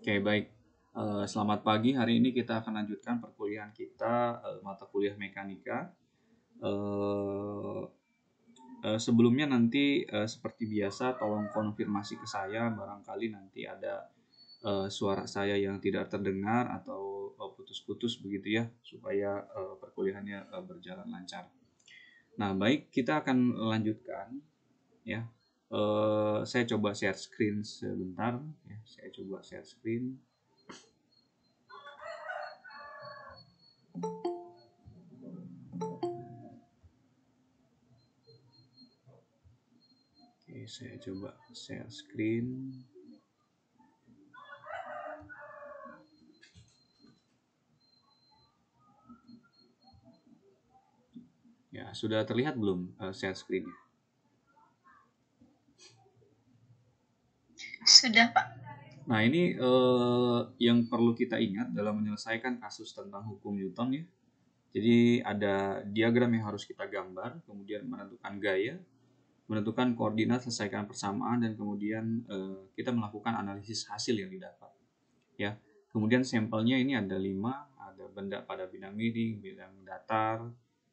Oke, baik. Selamat pagi. Hari ini kita akan lanjutkan perkuliahan kita mata kuliah mekanika. Sebelumnya nanti seperti biasa tolong konfirmasi ke saya barangkali nanti ada suara saya yang tidak terdengar atau putus-putus begitu ya, supaya perkuliahannya berjalan lancar. Nah, baik, kita akan lanjutkan ya. Saya coba share screen sebentar ya. Saya coba share screen. Oke, saya coba share screen. Ya, sudah terlihat belum share screen-nya? Sudah, Pak. Nah, ini yang perlu kita ingat dalam menyelesaikan kasus tentang hukum Newton ya. Jadi ada diagram yang harus kita gambar, kemudian menentukan gaya, menentukan koordinat, selesaikan persamaan, dan kemudian kita melakukan analisis hasil yang didapat. Ya, kemudian sampelnya ini ada 5, ada benda pada bidang miring, bidang datar,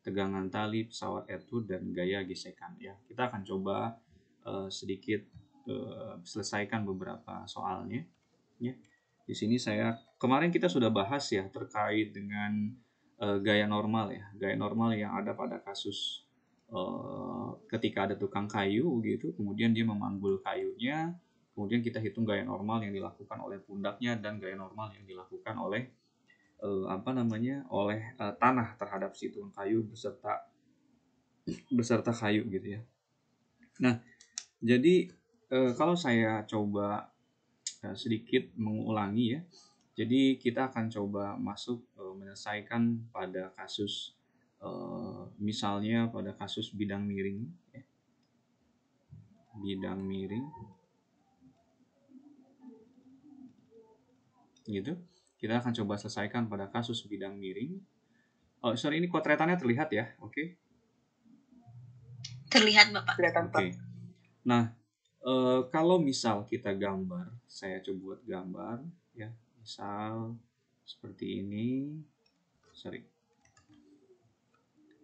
tegangan tali, pesawat airtime, dan gaya gesekan. Ya, kita akan coba sedikit selesaikan beberapa soalnya. Ya, di sini kemarin kita sudah bahas ya terkait dengan gaya normal ya, gaya normal yang ada pada kasus ketika ada tukang kayu gitu, kemudian dia memanggul kayunya, kemudian kita hitung gaya normal yang dilakukan oleh pundaknya dan gaya normal yang dilakukan oleh tanah terhadap si tukang kayu beserta kayu gitu ya. Nah, jadi kalau saya coba sedikit mengulangi ya. Jadi kita akan coba masuk menyelesaikan pada kasus misalnya pada kasus bidang miring ya. Bidang miring gitu. Kita akan coba selesaikan pada kasus bidang miring. Oh, sorry, ini kotretannya terlihat ya. Oke. Terlihat, Bapak. Oke. Nah, kalau misal kita gambar, saya coba buat gambar ya. Misal seperti ini. Sorry.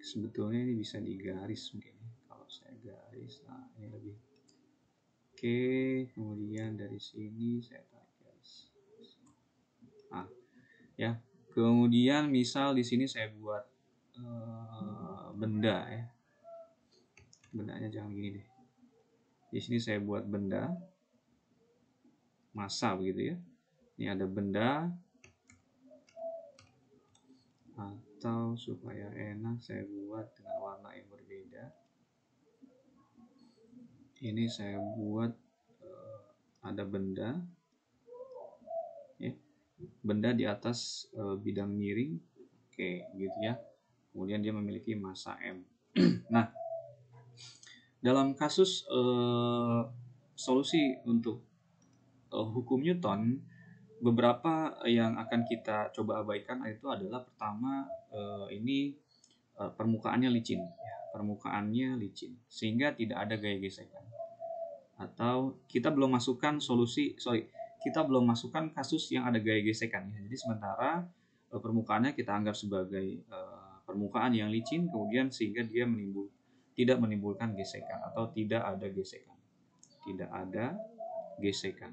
Sebetulnya ini bisa digaris mungkin. Kalau saya garis, nah ini lebih. Oke, kemudian dari sini saya tarik garis. Nah, ya. Kemudian misal di sini saya buat benda ya. Bendanya jangan gini deh. Di sini saya buat benda massa begitu ya. Ini ada benda, atau supaya enak saya buat dengan warna yang berbeda. Ini saya buat ada benda ya. Benda di atas bidang miring. Oke, gitu ya. Kemudian dia memiliki massa M. Nah, dalam kasus solusi untuk hukum Newton, beberapa yang akan kita coba abaikan itu adalah pertama ini permukaannya licin, permukaannya licin sehingga tidak ada gaya gesekan. Atau kita belum masukkan kita belum masukkan kasus yang ada gaya gesekan ya. Jadi sementara permukaannya kita anggap sebagai permukaan yang licin, kemudian sehingga dia tidak menimbulkan gesekan atau tidak ada gesekan. Tidak ada gesekan.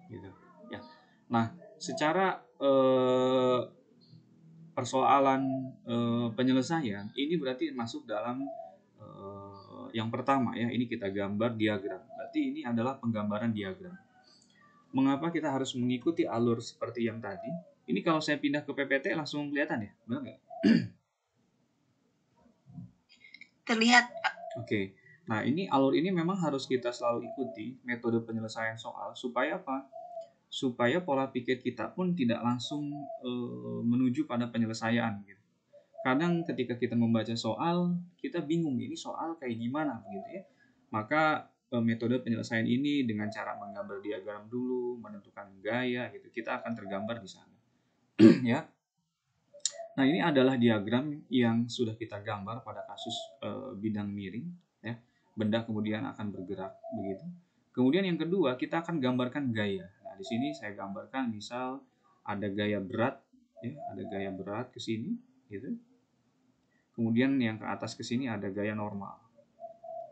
Gitu. Ya. Nah, secara persoalan penyelesaian ini berarti masuk dalam yang pertama ya, ini kita gambar diagram. Berarti ini adalah penggambaran diagram. Mengapa kita harus mengikuti alur seperti yang tadi? Ini kalau saya pindah ke PPT langsung kelihatan ya, benar nggak? Terlihat, Pak. Oke. Nah, ini alur ini memang harus kita selalu ikuti metode penyelesaian soal supaya apa? Supaya pola pikir kita pun tidak langsung menuju pada penyelesaian gitu. Kadang ketika kita membaca soal, kita bingung ini soal kayak gimana begitu ya. Maka metode penyelesaian ini dengan cara menggambar diagram dulu, menentukan gaya gitu, kita akan tergambar di sana. Ya. Nah, ini adalah diagram yang sudah kita gambar pada kasus bidang miring ya. Benda kemudian akan bergerak begitu. Kemudian yang kedua, kita akan gambarkan gaya. Nah, di sini saya gambarkan misal ada gaya berat, ya, ada gaya berat ke sini, gitu. Kemudian yang ke atas ke sini ada gaya normal,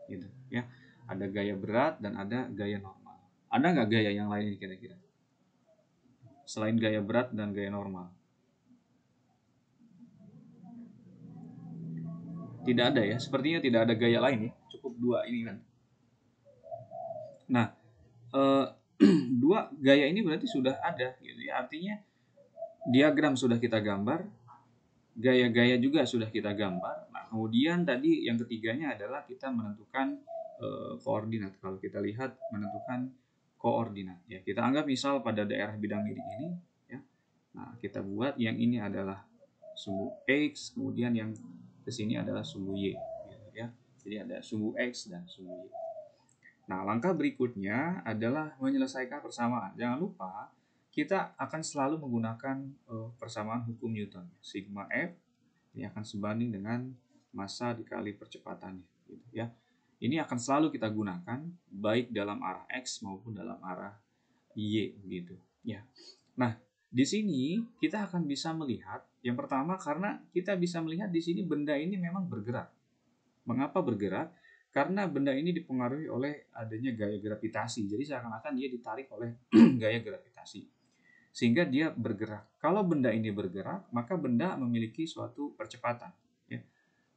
gitu, ya. Ada gaya berat dan ada gaya normal. Ada nggak gaya yang lain kira-kira? Selain gaya berat dan gaya normal? Tidak ada ya, sepertinya tidak ada gaya lain ya. Cukup dua ini kan. Nah, dua gaya ini berarti sudah ada, gitu ya. Artinya diagram sudah kita gambar, gaya-gaya juga sudah kita gambar. Nah, kemudian tadi yang ketiganya adalah kita menentukan koordinat. Kalau kita lihat menentukan koordinat, ya kita anggap misal pada daerah bidang miring ini, ya. Nah, kita buat yang ini adalah sumbu x, kemudian yang ke sini adalah sumbu y, gitu ya. Jadi ada sumbu x dan sumbu y. Nah, langkah berikutnya adalah menyelesaikan persamaan. Jangan lupa kita akan selalu menggunakan persamaan hukum Newton. Sigma F ini akan sebanding dengan massa dikali percepatannya, gitu ya. Ini akan selalu kita gunakan baik dalam arah x maupun dalam arah y, gitu ya. Nah, di sini kita akan bisa melihat yang pertama karena kita bisa melihat di sini benda ini memang bergerak. Mengapa bergerak? Karena benda ini dipengaruhi oleh adanya gaya gravitasi. Jadi seakan-akan dia ditarik oleh gaya gravitasi. Sehingga dia bergerak. Kalau benda ini bergerak, maka benda memiliki suatu percepatan. Ya.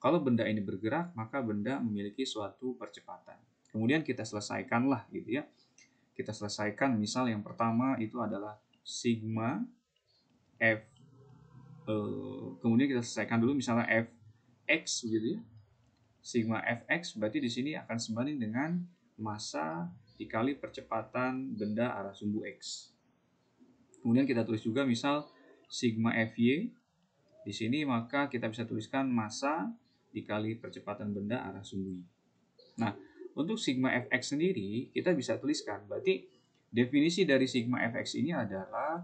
Kalau benda ini bergerak, maka benda memiliki suatu percepatan. Kemudian kita selesaikanlah, gitu ya. Kita selesaikan, misal yang pertama itu adalah sigma f. Kemudian kita selesaikan dulu misalnya fx, gitu ya. Sigma fx berarti di sini akan sebanding dengan massa dikali percepatan benda arah sumbu x. Kemudian kita tulis juga misal sigma fy di sini, maka kita bisa tuliskan massa dikali percepatan benda arah sumbu y. Nah, untuk sigma fx sendiri kita bisa tuliskan, berarti definisi dari sigma fx ini adalah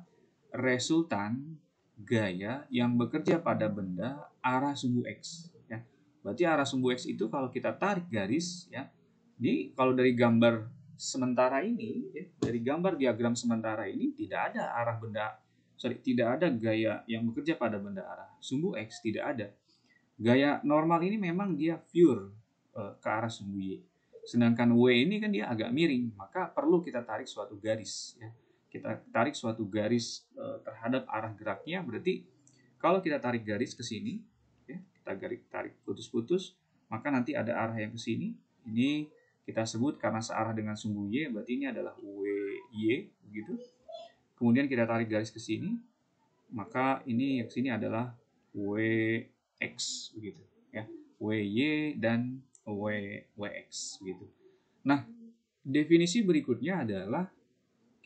resultan gaya yang bekerja pada benda arah sumbu x. Ya. Berarti arah sumbu x itu kalau kita tarik garis, ya, kalau dari gambar sementara ini, ya, dari gambar diagram sementara ini tidak ada arah benda, tidak ada gaya yang bekerja pada benda arah sumbu x, tidak ada. Gaya normal ini memang dia pure ke arah sumbu y. Sedangkan w ini kan dia agak miring, maka perlu kita tarik suatu garis, ya. Kita tarik suatu garis terhadap arah geraknya, berarti kalau kita tarik garis ke sini, ya, kita tarik putus-putus, maka nanti ada arah yang ke sini. Ini kita sebut karena searah dengan sumbu y, berarti ini adalah WY, begitu. Kemudian kita tarik garis ke sini, maka ini yang sini adalah WX, begitu ya. WY dan WX, begitu. Nah, definisi berikutnya adalah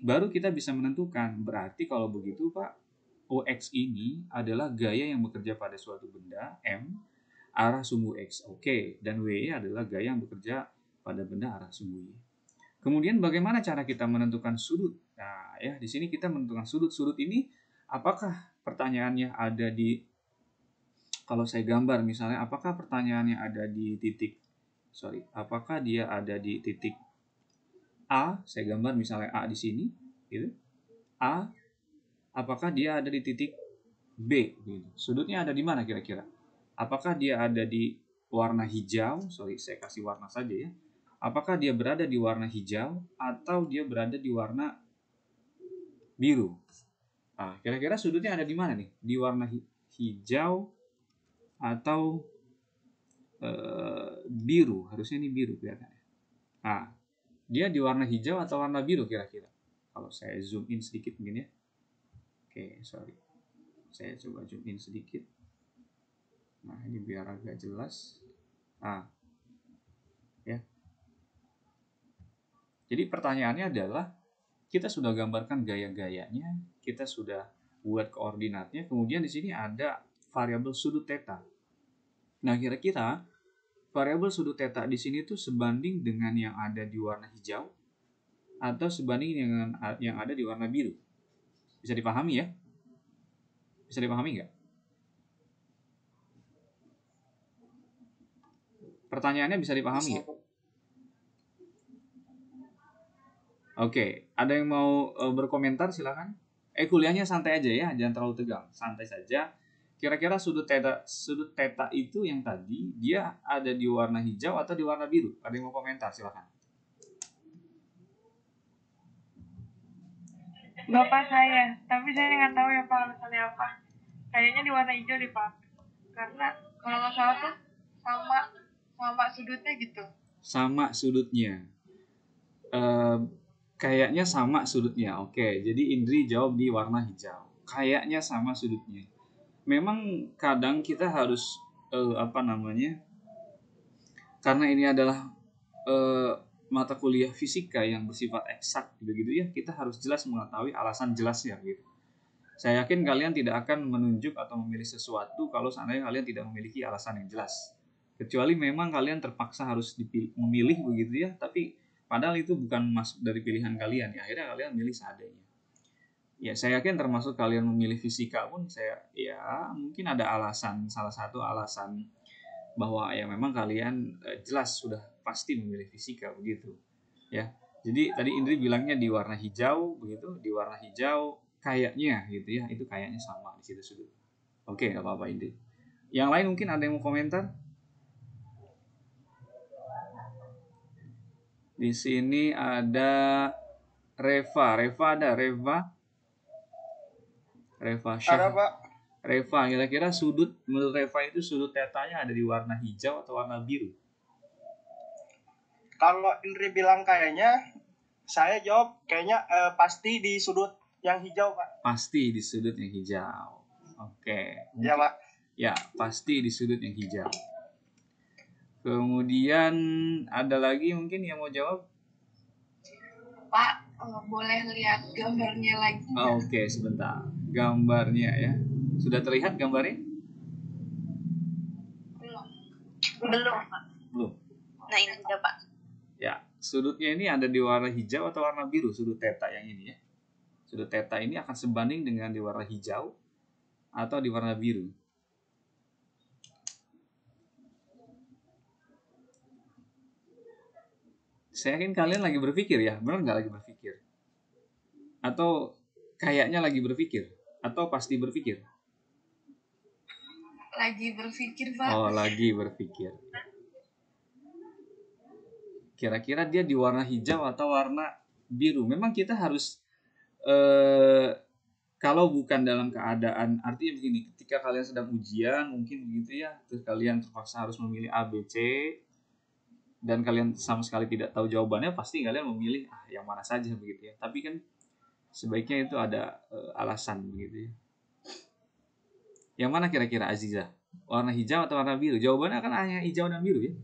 baru kita bisa menentukan, berarti kalau begitu Pak, OX ini adalah gaya yang bekerja pada suatu benda M arah sumbu X. Oke, dan WY adalah gaya yang bekerja pada benda arah sumbu Y. Kemudian bagaimana cara kita menentukan sudut? Nah, ya di sini kita menentukan sudut. Sudut ini apakah pertanyaannya ada di, kalau saya gambar misalnya, apakah pertanyaannya ada di titik, apakah dia ada di titik A? Saya gambar misalnya A di sini, gitu. A, apakah dia ada di titik B? Gitu. Sudutnya ada di mana kira-kira? Apakah dia ada di warna hijau? Saya kasih warna saja ya. Apakah dia berada di warna hijau atau dia berada di warna biru? Nah, kira-kira sudutnya ada di mana nih? Di warna hijau atau biru? Harusnya ini biru kelihatannya. Nah, dia di warna hijau atau warna biru kira-kira? Kalau saya zoom in sedikit mungkin ya. Oke, sorry. Saya coba zoom in sedikit. Nah, ini biar agak jelas. Nah, ya. Jadi pertanyaannya adalah, kita sudah gambarkan gaya-gayanya, kita sudah buat koordinatnya, kemudian di sini ada variabel sudut theta. Nah, kira-kira variabel sudut theta di sini tuh sebanding dengan yang ada di warna hijau atau sebanding dengan yang ada di warna biru? Bisa dipahami ya? Bisa dipahami nggak? Pertanyaannya bisa dipahami ya? Oke, ada yang mau berkomentar silakan. Kuliahnya santai aja ya, jangan terlalu tegang, santai saja. Kira-kira sudut theta itu yang tadi dia ada di warna hijau atau di warna biru? Ada yang mau komentar silakan. Bapak saya, tapi saya nggak tahu ya Pak alasannya apa. Kayaknya di warna hijau deh Pak. Karena kalau nggak salah tuh sama sudutnya gitu. Sama sudutnya. Kayaknya sama sudutnya. Oke, jadi Indri jawab di warna hijau. Kayaknya sama sudutnya. Memang kadang kita harus karena ini adalah mata kuliah fisika yang bersifat eksak begitu ya, kita harus jelas mengetahui alasan jelasnya gitu. Saya yakin kalian tidak akan menunjuk atau memilih sesuatu kalau seandainya kalian tidak memiliki alasan yang jelas. Kecuali memang kalian terpaksa harus memilih begitu ya, tapi padahal itu bukan masuk dari pilihan kalian ya, akhirnya kalian milih seadanya. Ya, saya yakin termasuk kalian memilih fisika pun mungkin ada alasan, salah satu alasan bahwa ya memang kalian jelas sudah pasti memilih fisika begitu. Ya. Jadi tadi Indri bilangnya di warna hijau begitu, di warna hijau kayaknya gitu ya, itu kayaknya sama di situ sudut. Oke, enggak apa-apa Indri. Yang lain mungkin ada yang mau komentar? Di sini ada Reva ada Reva Syah. Ada Pak. Reva, kira-kira sudut menurut Reva itu sudut tetanya ada di warna hijau atau warna biru? Kalau Indri bilang kayaknya, saya jawab kayaknya pasti di sudut yang hijau Pak. Pasti di sudut yang hijau. Oke. Ya Pak. Ya, pasti di sudut yang hijau. Kemudian ada lagi mungkin yang mau jawab? Pak, boleh lihat gambarnya lagi? Oke, sebentar. Gambarnya ya. Sudah terlihat gambarnya? Belum, Pak. Belum. Nah, ini udah, Pak. Ya, sudutnya ini ada di warna hijau atau warna biru, sudut theta yang ini ya. Sudut theta ini akan sebanding dengan di warna hijau atau di warna biru. Saya yakin kalian lagi berpikir ya, benar nggak lagi berpikir? Atau kayaknya lagi berpikir? Atau pasti berpikir? Lagi berpikir Pak. Oh, lagi berpikir. Kira-kira dia di warna hijau atau warna biru? Memang kita harus kalau bukan dalam keadaan, artinya begini, ketika kalian sedang ujian mungkin begitu ya, terus kalian terpaksa harus memilih A, B, C, dan kalian sama sekali tidak tahu jawabannya, pasti kalian memilih yang mana saja begitu ya. Tapi kan sebaiknya itu ada alasan begitu ya. Yang mana kira-kira Aziza? Warna hijau atau warna biru? Jawabannya kan hanya hijau dan biru ya.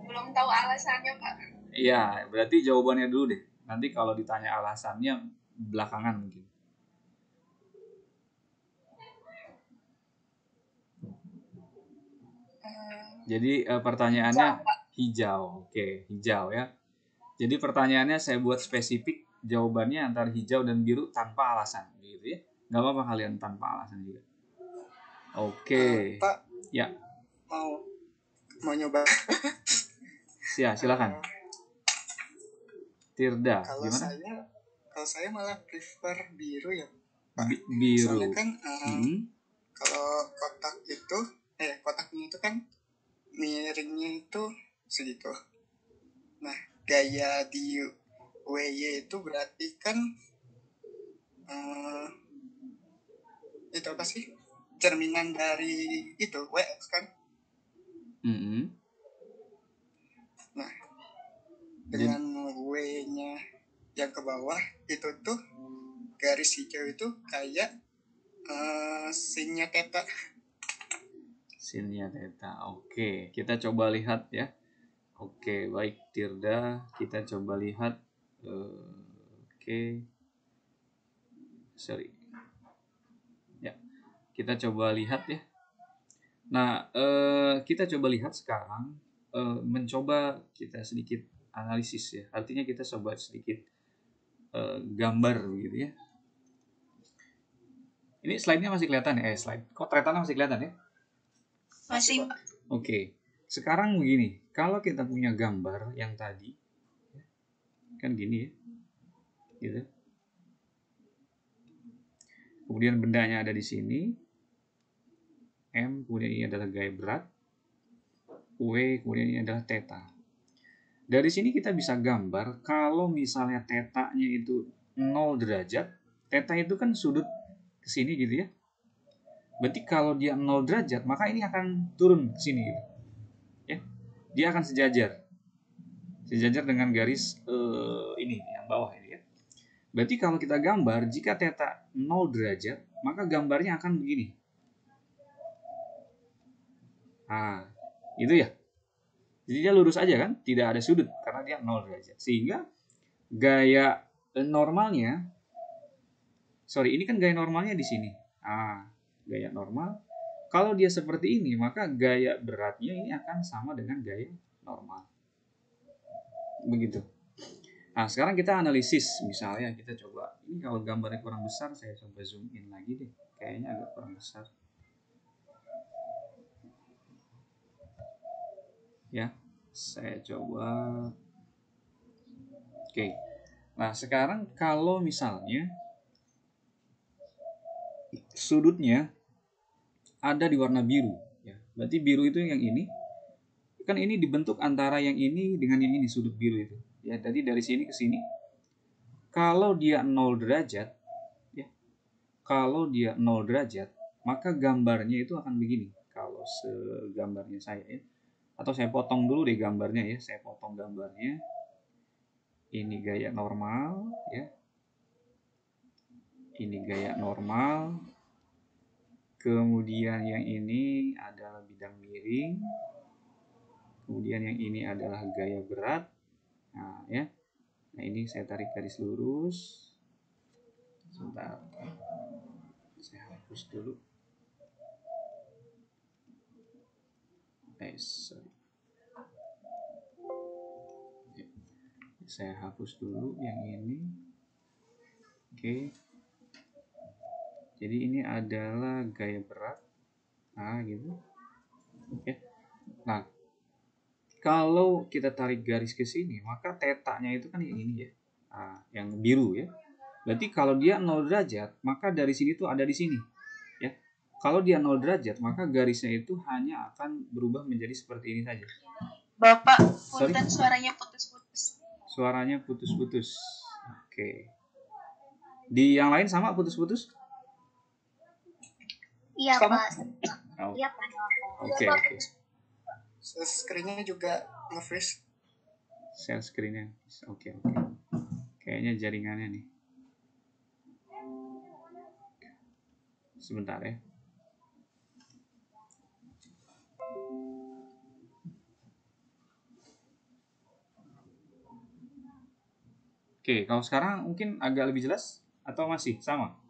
Belum tahu alasannya Pak. Iya, berarti jawabannya dulu deh. Nanti kalau ditanya alasannya belakangan mungkin. Jadi pertanyaannya hijau. Oke, hijau ya. Jadi pertanyaannya saya buat spesifik, jawabannya antara hijau dan biru tanpa alasan gitu ya. Gak apa-apa kalian tanpa alasan juga. Oke. Pak. Ya. Mau nyoba. Silakan. Tirda, kalau gimana? Kalau saya malah prefer biru ya, Pak. Biru. Soalnya kan kalau kotaknya itu kan miringnya itu segitu. Nah, gaya di WY itu berarti kan itu apa sih? Cerminan dari itu WX kan? Nah, dengan W-nya yang ke bawah itu tuh garis hijau itu kayak sinnya theta. Sinnya theta. Oke, kita coba lihat ya. Oke, baik Tirda, kita coba lihat. Ya, kita coba lihat ya. Nah, kita coba lihat sekarang, mencoba kita sedikit analisis ya. Artinya kita coba sedikit gambar begitu ya. Ini slide-nya masih kelihatan ya? Kok tretannya masih kelihatan ya? Masih. Oke. Sekarang begini, kalau kita punya gambar yang tadi, kan gini ya, gitu. Kemudian bendanya ada di sini, M, kemudian ini adalah gaya berat, W, kemudian ini adalah theta. Dari sini kita bisa gambar kalau misalnya theta-nya itu 0 derajat, theta itu kan sudut ke sini gitu ya. Berarti kalau dia 0 derajat, maka ini akan turun ke sini gitu. Ya. Dia akan sejajar. Sejajar dengan garis ini yang bawah ini ya. Berarti kalau kita gambar jika theta 0 derajat, maka gambarnya akan begini. Nah, itu ya. Jadi dia lurus aja kan, tidak ada sudut karena dia 0 derajat. Sehingga gaya normalnya, ini kan gaya normalnya di sini. Gaya normal. Kalau dia seperti ini, maka gaya beratnya ini akan sama dengan gaya normal. Begitu. Nah, sekarang kita analisis. Misalnya kita coba, ini kalau gambarnya kurang besar, saya coba zoom in lagi deh. Kayaknya agak kurang besar. Ya, saya coba. Oke. Nah, sekarang kalau misalnya sudutnya ada di warna biru, ya. Berarti biru itu yang ini. Kan ini dibentuk antara yang ini dengan yang ini, sudut biru itu. Ya, jadi dari sini ke sini. Kalau dia 0 derajat, ya. Kalau dia 0 derajat, maka gambarnya itu akan begini. Kalau segambarnya saya ya. Atau saya potong dulu deh gambarnya ya. Saya potong gambarnya. Ini gaya normal ya. Ini gaya normal. Kemudian yang ini adalah bidang miring. Kemudian yang ini adalah gaya berat. Nah, ya. Nah, ini saya tarik garis lurus. Sebentar. Saya hapus dulu. Sorry. Saya hapus dulu yang ini. Oke. Jadi ini adalah gaya berat. Nah, gitu. Oke. Nah, kalau kita tarik garis ke sini, maka tetanya itu kan yang ini ya. Nah, yang biru ya. Berarti kalau dia 0 derajat, maka dari sini tuh ada di sini. Ya. Kalau dia 0 derajat, maka garisnya itu hanya akan berubah menjadi seperti ini saja. Bapak, punten suaranya putus-putus. Suaranya putus-putus. Oke. Di yang lain sama putus-putus? Iya, Pak. Oh. Iya, Pak. Oke. Screen-nya juga nge-freeze. Share screen-nya. Oke. Kayaknya jaringannya nih. Sebentar ya. Oke, kalau sekarang mungkin agak lebih jelas atau masih sama?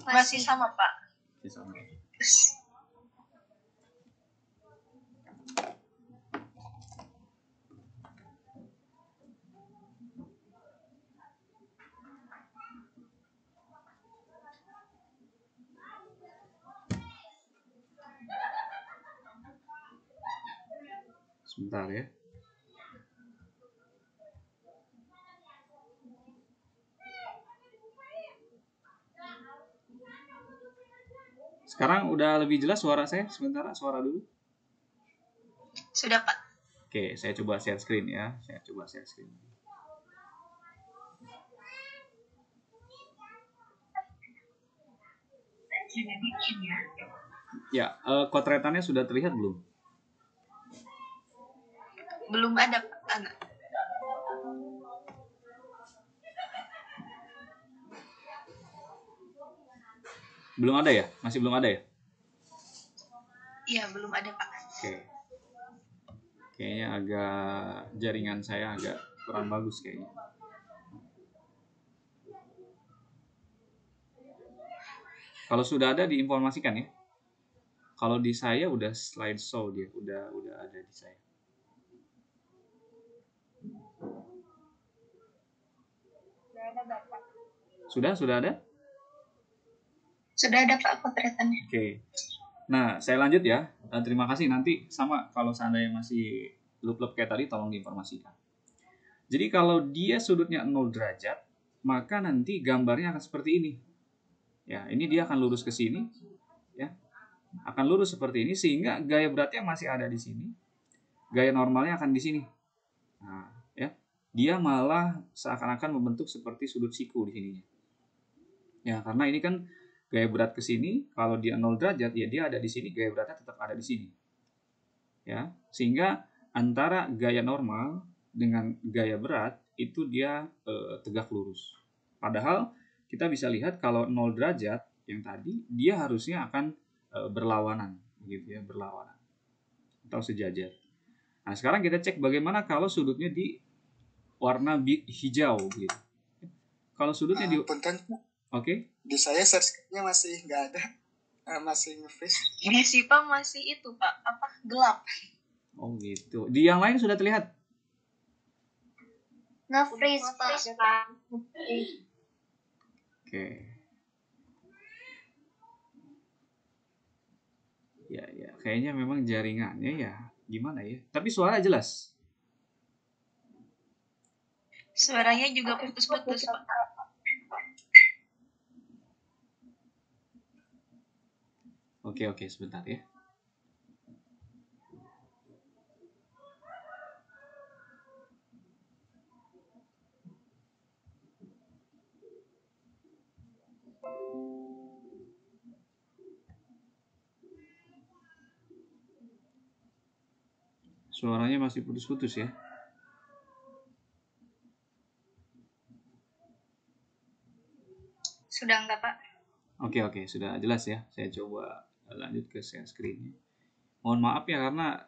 Masih sama, Pak. Masih sama. Sebentar ya. Sekarang udah lebih jelas suara saya? Sebentar, suara dulu. Sudah, Pak. Oke, saya coba share screen ya. Ya, kotretannya sudah terlihat belum? Belum ada, Pak. Belum ada ya? Masih belum ada ya? Iya, belum ada, Pak. Oke. Kayaknya jaringan saya agak kurang bagus kayaknya. Kalau sudah ada diinformasikan ya. Kalau di saya udah slideshow dia, udah ada di saya. Sudah ada? Sudah ada, Pak, potretannya. Oke. Nah, saya lanjut ya. Terima kasih. Nanti sama kalau seandainya masih lup-lup kayak tadi, tolong diinformasikan. Jadi kalau dia sudutnya 0 derajat, maka nanti gambarnya akan seperti ini. Ya, ini dia akan lurus ke sini, ya. Akan lurus seperti ini sehingga gaya beratnya masih ada di sini. Gaya normalnya akan di sini. Nah, ya. Dia malah seakan-akan membentuk seperti sudut siku di sininya. Ya, karena ini kan gaya berat ke sini, kalau dia 0 derajat, ya dia ada di sini, gaya beratnya tetap ada di sini. Ya, sehingga antara gaya normal dengan gaya berat itu dia tegak lurus. Padahal kita bisa lihat kalau 0 derajat yang tadi dia harusnya akan berlawanan, gitu ya, berlawanan atau sejajar. Nah, sekarang kita cek bagaimana kalau sudutnya di warna hijau, gitu. Kalau sudutnya di Punten, oke. di saya search-nya masih nggak ada, masih nge-freeze. Ini sih Pak masih itu Pak, apa gelap. Oh gitu. Di yang lain sudah terlihat? Nge-freeze Pak. Oke. Ya, kayaknya memang jaringannya ya gimana ya. Tapi suara jelas. Suaranya juga putus-putus Pak. Oke, sebentar ya. Suaranya masih putus-putus ya. Sudah enggak Pak? Oke, sudah jelas ya. Saya coba lanjut ke share screen-nya. Mohon maaf ya karena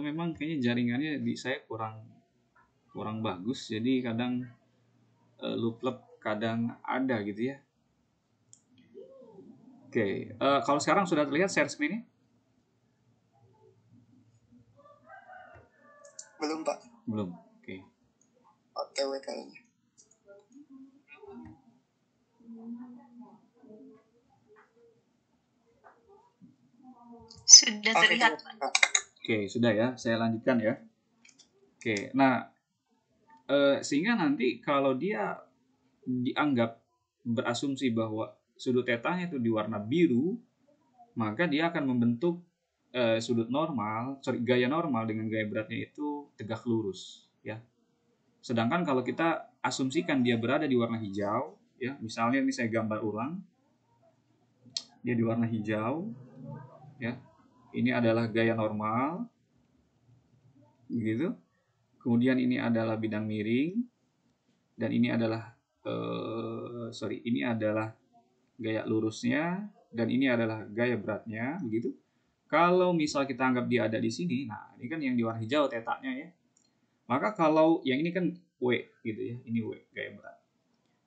memang kayaknya jaringannya di saya kurang bagus. Jadi kadang lup-lup kadang ada gitu ya. Oke, kalau sekarang sudah terlihat share screen-nya? Belum Pak, Belum. Oke. OTW kayaknya. Sudah terlihat Pak. Oke, sudah ya. Saya lanjutkan ya. Oke, nah sehingga nanti kalau dia dianggap berasumsi bahwa sudut tetanya itu di warna biru, maka dia akan membentuk gaya normal dengan gaya beratnya itu tegak lurus, ya. Sedangkan kalau kita asumsikan dia berada di warna hijau, ya, misalnya ini saya gambar ulang, dia di warna hijau, ya. Ini adalah gaya normal, begitu. Kemudian ini adalah bidang miring, dan ini adalah ini adalah gaya lurusnya, dan ini adalah gaya beratnya, begitu. Kalau misal kita anggap dia ada di sini, nah ini kan yang di warna hijau tetanya ya. Maka kalau yang ini kan W gitu ya, ini W gaya berat.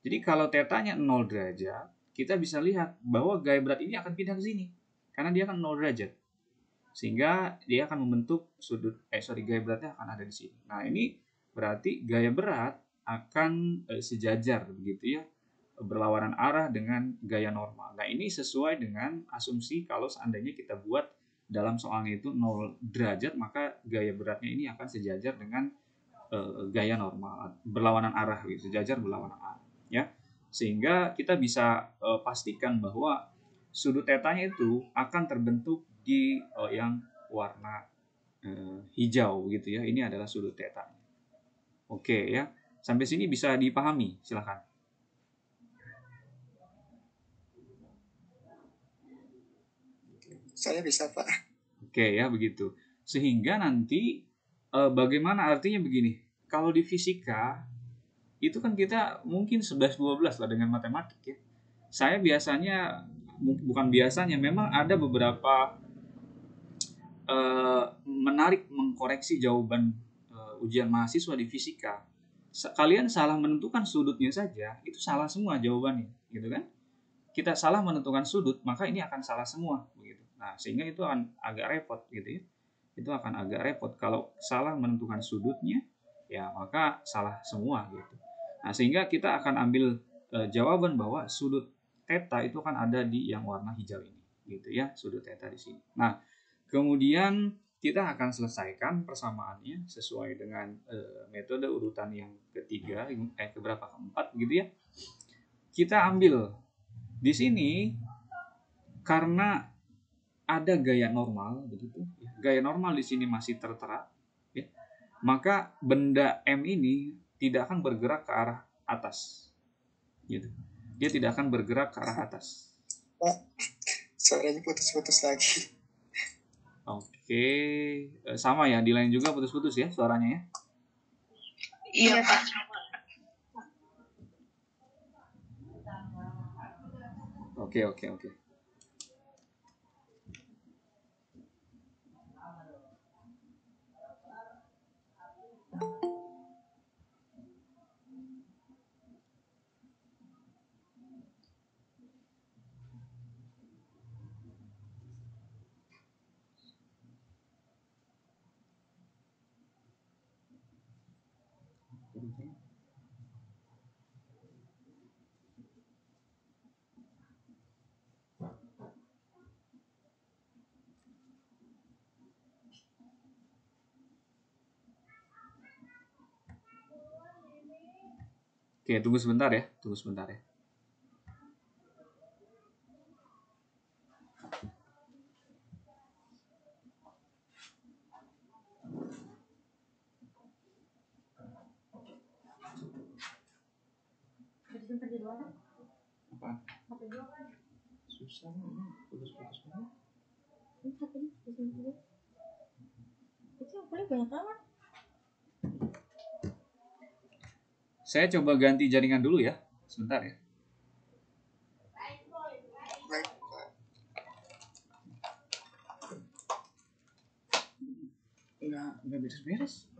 Jadi kalau tetanya 0 derajat, kita bisa lihat bahwa gaya berat ini akan pindah ke sini karena dia kan 0 derajat. Sehingga dia akan membentuk gaya beratnya akan ada di sini. Nah, ini berarti gaya berat akan sejajar begitu ya, berlawanan arah dengan gaya normal. Nah, ini sesuai dengan asumsi kalau seandainya kita buat dalam soalnya itu 0 derajat, maka gaya beratnya ini akan sejajar dengan gaya normal, berlawanan arah gitu, sejajar berlawanan arah ya. Sehingga kita bisa pastikan bahwa sudut tetanya itu akan terbentuk di yang warna hijau gitu ya. Ini adalah sudut tetanya. Oke ya. Sampai sini bisa dipahami, silakan. Saya bisa Pak. Oke ya, begitu. Sehingga nanti bagaimana artinya begini. Kalau di fisika itu kan kita mungkin 11-12 lah dengan matematik ya. Saya biasanya bukan biasanya, memang ada beberapa menarik mengkoreksi jawaban ujian mahasiswa di fisika. Kalian salah menentukan sudutnya saja, itu salah semua jawabannya, gitu kan? Kita salah menentukan sudut, maka ini akan salah semua, begitu. Nah, sehingga itu akan agak repot, gitu ya. Itu akan agak repot kalau salah menentukan sudutnya, ya maka salah semua, gitu. Nah, sehingga kita akan ambil jawaban bahwa sudut theta itu akan ada di yang warna hijau ini. gitu ya, sudut theta di sini. Nah, kemudian kita akan selesaikan persamaannya sesuai dengan metode urutan yang ketiga, keberapa, keempat gitu ya. Kita ambil di sini karena ada gaya normal begitu, gaya normal di sini masih tertera, ya, maka benda M ini tidak akan bergerak ke arah atas, gitu. Dia tidak akan bergerak ke arah atas. Pak, suaranya putus-putus lagi. Oke, sama ya, di lain juga putus-putus ya suaranya ya. Iya, Pak. Oke. Oke, tunggu sebentar ya. Apa? Susah ini, putus-putus banget. Saya coba ganti jaringan dulu ya, sebentar ya. Baik, Pak. Nggak beres-beres.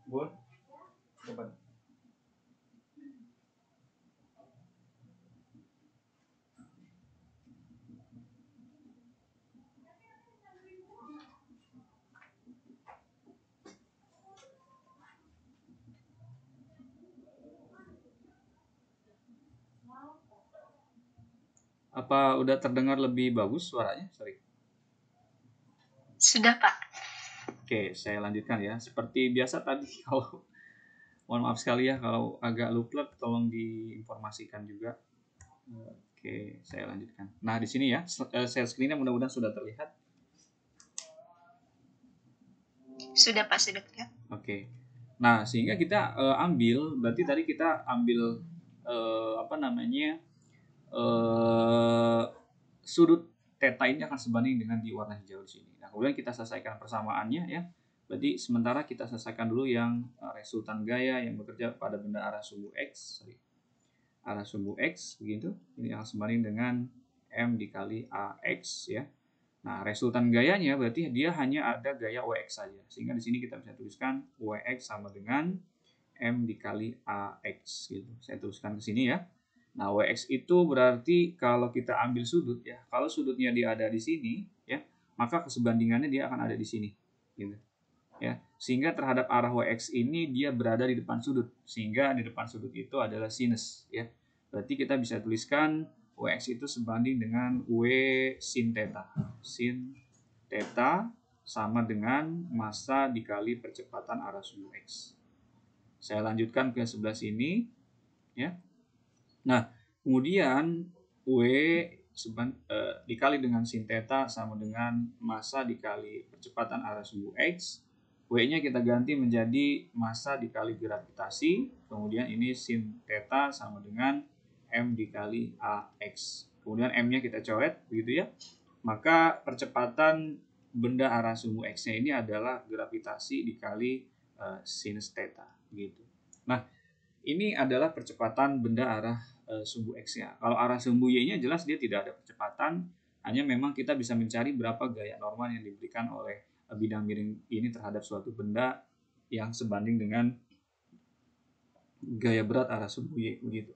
Bun, coba. Apa udah terdengar lebih bagus suaranya? Sorry. Sudah, Pak. Oke, saya lanjutkan ya. Seperti biasa tadi, kalau mohon maaf sekali ya kalau agak lupa, tolong diinformasikan juga. Oke, saya lanjutkan. Nah, di sini ya, share screen-nya mudah-mudahan sudah terlihat. Sudah, Pak, sudah terlihat. Oke. Nah, sehingga kita ambil, berarti tadi kita ambil sudut theta ini akan sebanding dengan di warna hijau di sini. Nah, kemudian kita selesaikan persamaannya ya. Berarti sementara kita selesaikan dulu yang resultan gaya yang bekerja pada benda arah sumbu X. Arah sumbu X begitu. Ini akan sebanding dengan M dikali AX ya. Nah, resultan gayanya berarti dia hanya ada gaya WX saja. Sehingga di sini kita bisa tuliskan WX sama dengan M dikali AX gitu. Saya tuliskan ke sini ya. Nah, WX itu berarti kalau kita ambil sudut ya, kalau sudutnya dia ada di sini ya, maka kesebandingannya dia akan ada di sini gitu. Ya, sehingga terhadap arah WX ini dia berada di depan sudut. Sehingga di depan sudut itu adalah sinus ya. Berarti kita bisa tuliskan WX itu sebanding dengan W sin theta. Sin theta sama dengan massa dikali percepatan arah sumbu X. Saya lanjutkan ke sebelah sini ya. Nah, kemudian W dikali dengan sin theta sama dengan massa dikali percepatan arah sumbu X W-nya kita ganti menjadi massa dikali gravitasi, kemudian ini sin theta sama dengan M dikali AX. Kemudian M-nya kita coret, begitu ya. Maka percepatan benda arah sumbu X-nya ini adalah gravitasi dikali sin theta, gitu. Nah, ini adalah percepatan benda arah sumbu X-nya. Kalau arah sumbu Y-nya jelas dia tidak ada percepatan, hanya memang kita bisa mencari berapa gaya normal yang diberikan oleh bidang miring ini terhadap suatu benda yang sebanding dengan gaya berat arah sumbu Y, begitu.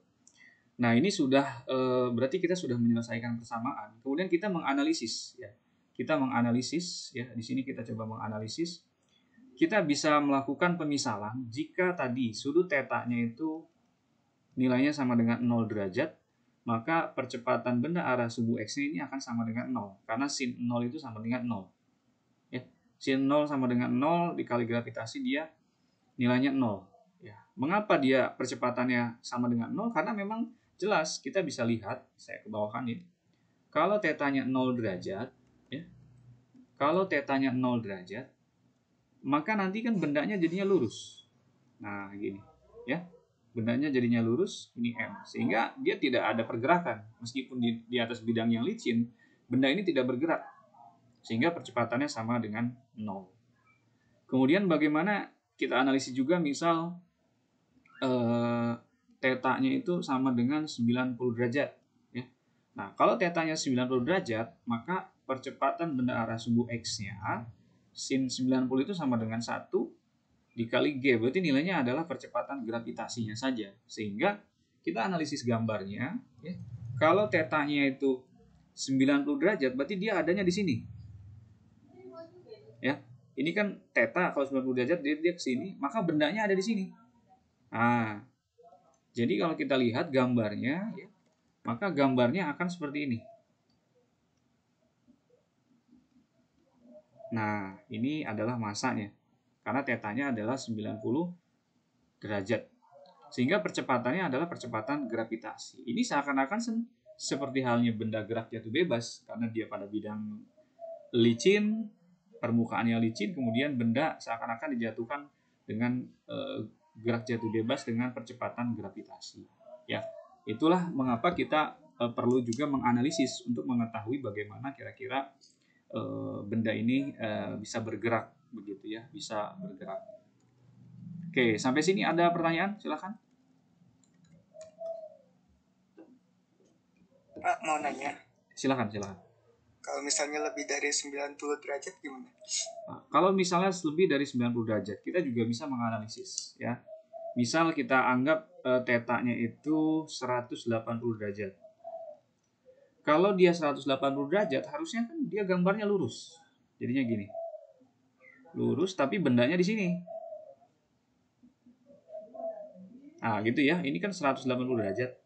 Nah, ini sudah berarti kita sudah menyelesaikan persamaan. Kemudian kita menganalisis ya. Kita menganalisis ya. Di sini kita coba menganalisis. Kita bisa melakukan pemisalan jika tadi sudut tetanya itu nilainya sama dengan 0 derajat, maka percepatan benda arah sumbu X ini akan sama dengan 0 karena sin 0 itu sama dengan 0. Ya. Sin 0 sama dengan 0 dikali gravitasi dia nilainya 0. Ya. Mengapa dia percepatannya sama dengan 0? Karena memang jelas kita bisa lihat, saya kebawahkan ini. Kalau tetanya 0 derajat, ya. Kalau tetanya 0 derajat, maka nanti kan bendanya jadinya lurus. Nah, gini, ya. Bendanya jadinya lurus, ini M. Sehingga dia tidak ada pergerakan. Meskipun di atas bidang yang licin, benda ini tidak bergerak. Sehingga percepatannya sama dengan 0. Kemudian bagaimana kita analisis juga misal tetanya itu sama dengan 90 derajat. Ya. Nah, kalau tetanya 90 derajat, maka percepatan benda arah sumbu X-nya, sin 90 itu sama dengan 1 dikali G. Berarti nilainya adalah percepatan gravitasinya saja. Sehingga kita analisis gambarnya. Ya. Kalau tetanya itu 90 derajat, berarti dia adanya di sini. Ya, ini kan theta kalau 90 derajat dia ke sini, maka bendanya ada di sini. Nah, jadi kalau kita lihat gambarnya, ya, maka gambarnya akan seperti ini. Nah, ini adalah massanya. Karena tetanya adalah 90 derajat. Sehingga percepatannya adalah percepatan gravitasi. Ini seakan-akan seperti halnya benda gerak jatuh bebas, karena dia pada bidang licin, permukaannya licin, kemudian benda seakan-akan dijatuhkan dengan gerak jatuh bebas dengan percepatan gravitasi. Ya, itulah mengapa kita perlu juga menganalisis untuk mengetahui bagaimana kira-kira benda ini bisa bergerak, begitu ya, bisa bergerak. Oke, sampai sini ada pertanyaan? Silakan. Pak, mau nanya. Silakan. Kalau misalnya lebih dari 90 derajat gimana? Nah, kalau misalnya lebih dari 90 derajat, kita juga bisa menganalisis ya. Misal kita anggap tetanya itu 180 derajat. Kalau dia 180 derajat, harusnya kan dia gambarnya lurus. Jadinya gini. Lurus tapi bendanya di sini. Nah, gitu ya. Ini kan 180 derajat.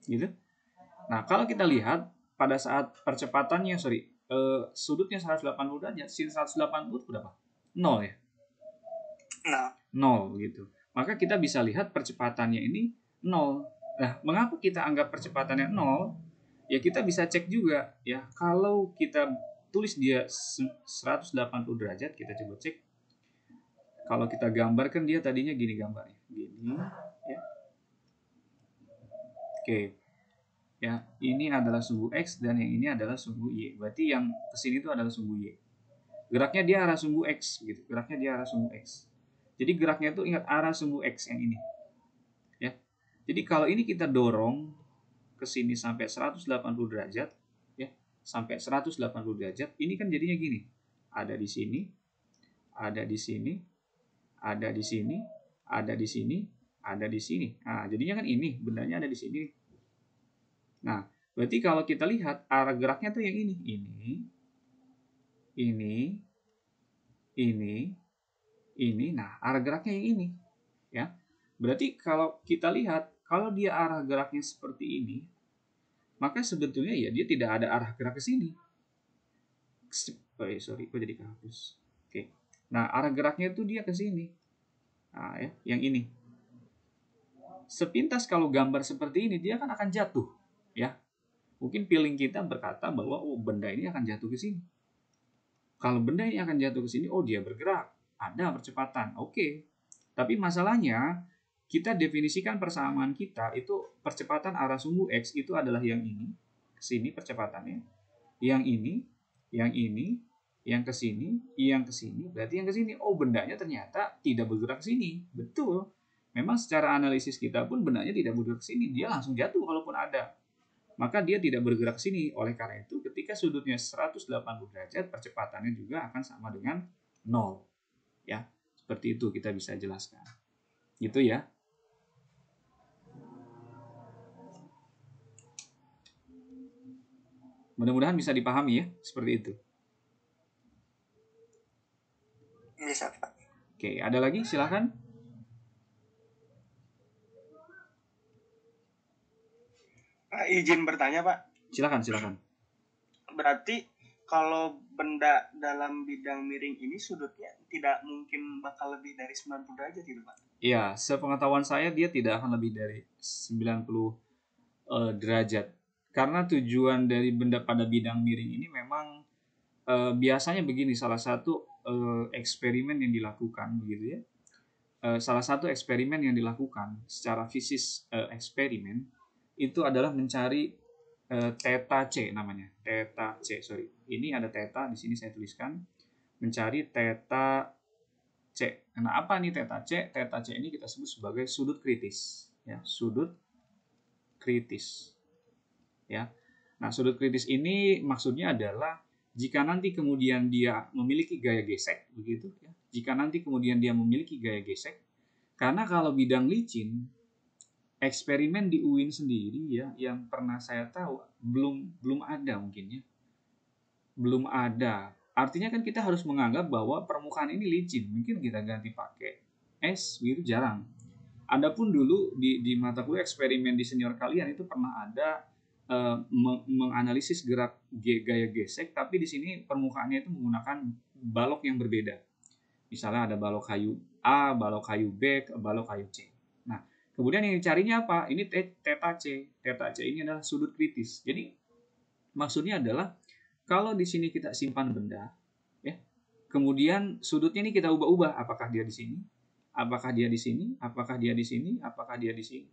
Gitu. Nah, kalau kita lihat pada saat percepatannya, sudutnya 180 derajat, sin 180 itu berapa? 0 ya? 0 gitu. Maka kita bisa lihat percepatannya ini 0. Nah, mengapa kita anggap percepatannya 0? Ya kita bisa cek juga ya. Kalau kita tulis dia 180 derajat, kita coba cek. Kalau kita gambarkan dia tadinya gini gambarnya. Gini ya. Oke. Ya, ini adalah sumbu X dan yang ini adalah sumbu Y. Berarti yang kesini itu adalah sumbu Y. Geraknya dia arah sumbu X gitu. Geraknya dia arah sumbu X. Jadi geraknya itu ingat arah sumbu X yang ini. Ya. Jadi kalau ini kita dorong ke sini sampai 180 derajat, ya. Sampai 180 derajat, ini kan jadinya gini. Ada di sini, ada di sini, ada di sini, ada di sini, ada di sini. Nah, jadinya kan ini, bendanya ada di sini. Nah, berarti kalau kita lihat arah geraknya tuh yang ini, ini. Nah, arah geraknya yang ini, ya. Berarti kalau kita lihat, kalau dia arah geraknya seperti ini, maka sebetulnya ya dia tidak ada arah gerak ke sini. Kok jadi kehapus? Oke. Nah, arah geraknya itu dia ke sini. Nah, ya, yang ini. Sepintas kalau gambar seperti ini, dia kan akan jatuh. Ya, mungkin feeling kita berkata bahwa benda ini akan jatuh ke sini. Kalau benda ini akan jatuh ke sini, dia bergerak. Ada percepatan, oke. Tapi masalahnya kita definisikan persamaan kita itu percepatan arah sumbu X itu adalah yang ini, ke sini percepatannya. Yang ini, yang ke sini, yang ke sini, berarti yang ke sini. Oh, bendanya ternyata tidak bergerak ke sini. Betul. Memang secara analisis kita pun bendanya tidak bergerak ke sini, dia langsung jatuh kalaupun ada. Maka dia tidak bergerak ke sini. Oleh karena itu, ketika sudutnya 180 derajat, percepatannya juga akan sama dengan 0. Ya, seperti itu kita bisa jelaskan. Gitu ya. Mudah-mudahan bisa dipahami ya, seperti itu. Bisa, Pak. Oke, ada lagi? Silahkan. Pak, izin bertanya, Pak. Silakan. Berarti kalau benda dalam bidang miring ini sudutnya tidak mungkin bakal lebih dari 90 derajat gitu, Pak? Iya, sepengetahuan saya dia tidak akan lebih dari 90 derajat. Karena tujuan dari benda pada bidang miring ini memang biasanya begini, salah satu eksperimen yang dilakukan begitu ya. Salah satu eksperimen yang dilakukan secara fisis eksperimen itu adalah mencari theta c namanya. Theta c, sorry. Ini ada theta di sini saya tuliskan. Mencari theta c. Nah, apa nih theta c? Theta c ini kita sebut sebagai sudut kritis, ya, sudut kritis. Ya. Nah, sudut kritis ini maksudnya adalah jika nanti kemudian dia memiliki gaya gesek begitu ya. Jika nanti kemudian dia memiliki gaya gesek, karena kalau bidang licin eksperimen di UIN sendiri ya yang pernah saya tahu belum ada mungkin ya. Belum ada. Artinya kan kita harus menganggap bahwa permukaan ini licin. Mungkin kita ganti pakai es gitu jarang. Adapun dulu di mata kuliah eksperimen di senior kalian itu pernah ada menganalisis gerak gaya gesek, tapi di sini permukaannya itu menggunakan balok yang berbeda. Misalnya ada balok kayu A, balok kayu B, balok kayu C. Nah, kemudian yang dicarinya apa? Ini theta C. Theta C ini adalah sudut kritis. Jadi maksudnya adalah kalau di sini kita simpan benda, ya, kemudian sudutnya ini kita ubah-ubah. Apakah dia di sini? Apakah dia di sini? Apakah dia di sini? Apakah dia di sini?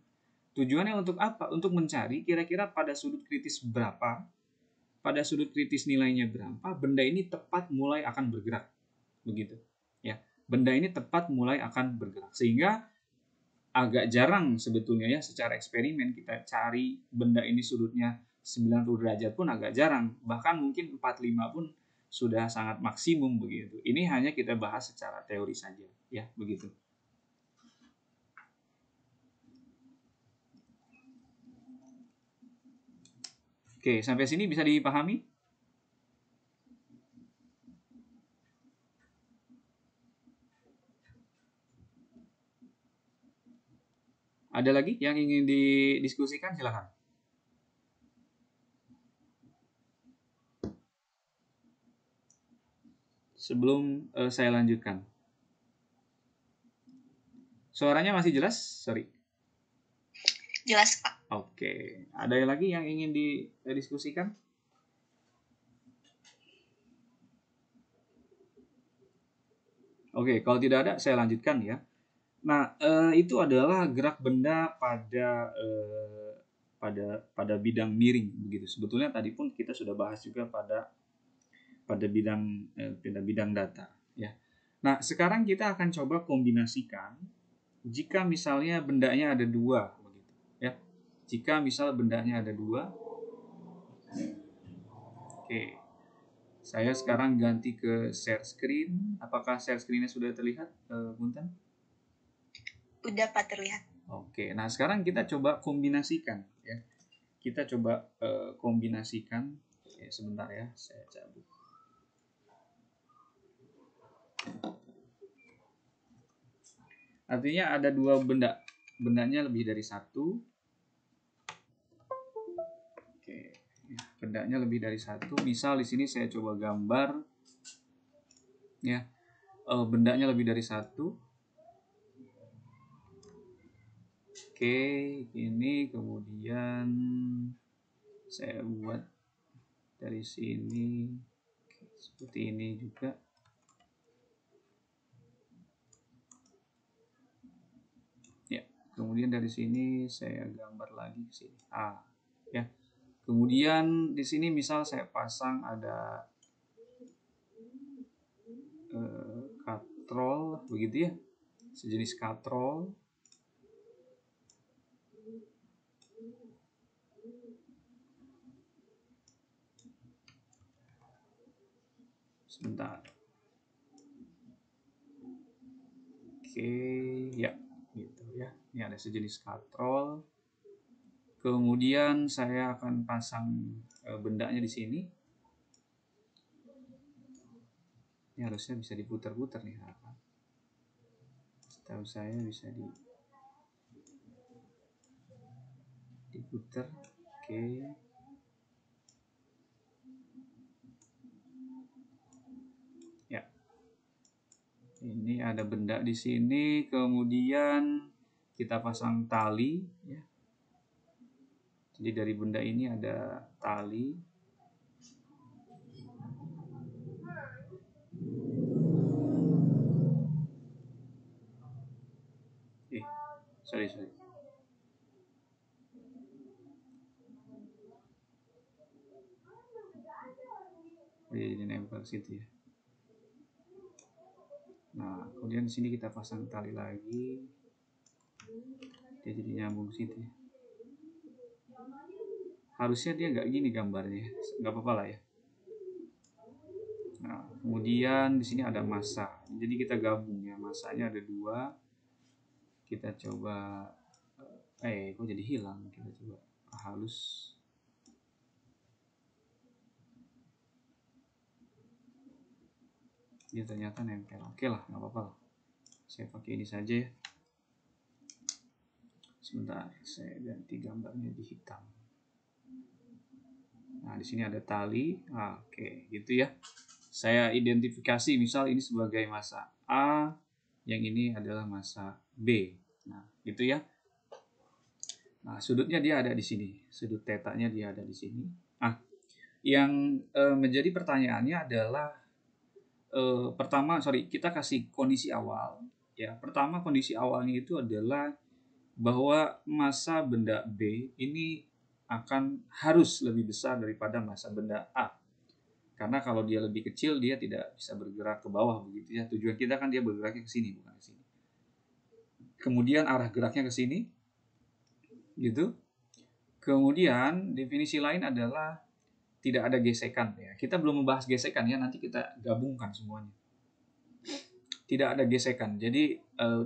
Tujuannya untuk apa? Untuk mencari kira-kira pada sudut kritis berapa, pada sudut kritis nilainya berapa, benda ini tepat mulai akan bergerak. Begitu. Ya, benda ini tepat mulai akan bergerak. Sehingga agak jarang sebetulnya ya secara eksperimen kita cari benda ini sudutnya 90 derajat pun agak jarang. Bahkan mungkin 45 pun sudah sangat maksimum begitu. Ini hanya kita bahas secara teori saja ya, begitu. Oke, sampai sini bisa dipahami? Ada lagi yang ingin didiskusikan? Silakan. Sebelum saya lanjutkan. Suaranya masih jelas? Sorry. Jelas, Pak. Oke. Ada lagi yang ingin didiskusikan? Oke, kalau tidak ada saya lanjutkan ya. Nah, itu adalah gerak benda pada bidang miring begitu. Sebetulnya tadi pun kita sudah bahas juga pada bidang data ya. Nah, sekarang kita akan coba kombinasikan jika misalnya bendanya ada dua begitu ya. Jika misal bendanya ada dua. Oke. Saya sekarang ganti ke share screen. Apakah share screen-nya sudah terlihat, Buntan? Udah, Pak, terlihat. Oke, nah sekarang kita coba kombinasikan ya. Kita coba kombinasikan. Oke, sebentar ya, saya cabut. Artinya ada dua benda. Bendanya lebih dari satu. Oke, ya, bendanya lebih dari satu. Misal di sini saya coba gambar ya. Bendanya lebih dari satu. Oke, ini kemudian saya buat dari sini seperti ini juga. Kemudian dari sini saya gambar lagi ke sini. Ya. Kemudian di sini misal saya pasang ada katrol begitu ya. Sejenis katrol. Sebentar. Oke, ya, gitu ya. Ini ada sejenis katrol. Kemudian saya akan pasang bendanya di sini. Ini harusnya bisa diputar-putar nih. Setahu saya bisa diputar. Oke. Ya. Ini ada benda di sini, kemudian kita pasang tali ya. Jadi dari benda ini ada tali. Sorry. Oh ya, jadi nempel situ ya. Nah, kemudian di sini kita pasang tali lagi. Dia jadi nyambung situ ya. Harusnya dia nggak gini gambarnya, nggak apa-apa lah ya. Nah, kemudian di sini ada massa. Jadi kita gabung ya, massanya ada 2. Kita coba kok jadi hilang. Kita coba halus. Dia ternyata nempel. Oke lah, nggak apa-apa lah. Saya pakai ini saja ya. Sebentar, saya ganti gambarnya di hitam. Nah, di sini ada tali. Oke, gitu ya. Saya identifikasi misal ini sebagai massa A, yang ini adalah massa B. Nah, gitu ya. Nah, sudutnya dia ada di sini. Sudut tetanya dia ada di sini. Yang menjadi pertanyaannya adalah pertama, kita kasih kondisi awal. Ya, pertama kondisi awalnya itu adalah bahwa massa benda B ini harus lebih besar daripada massa benda A. Karena kalau dia lebih kecil, dia tidak bisa bergerak ke bawah begitu ya. Tujuan kita kan dia bergeraknya ke sini, bukan ke sini. Kemudian arah geraknya ke sini. Gitu. Kemudian definisi lain adalah tidak ada gesekan ya. Kita belum membahas gesekan ya, nanti kita gabungkan semuanya. Tidak ada gesekan. Jadi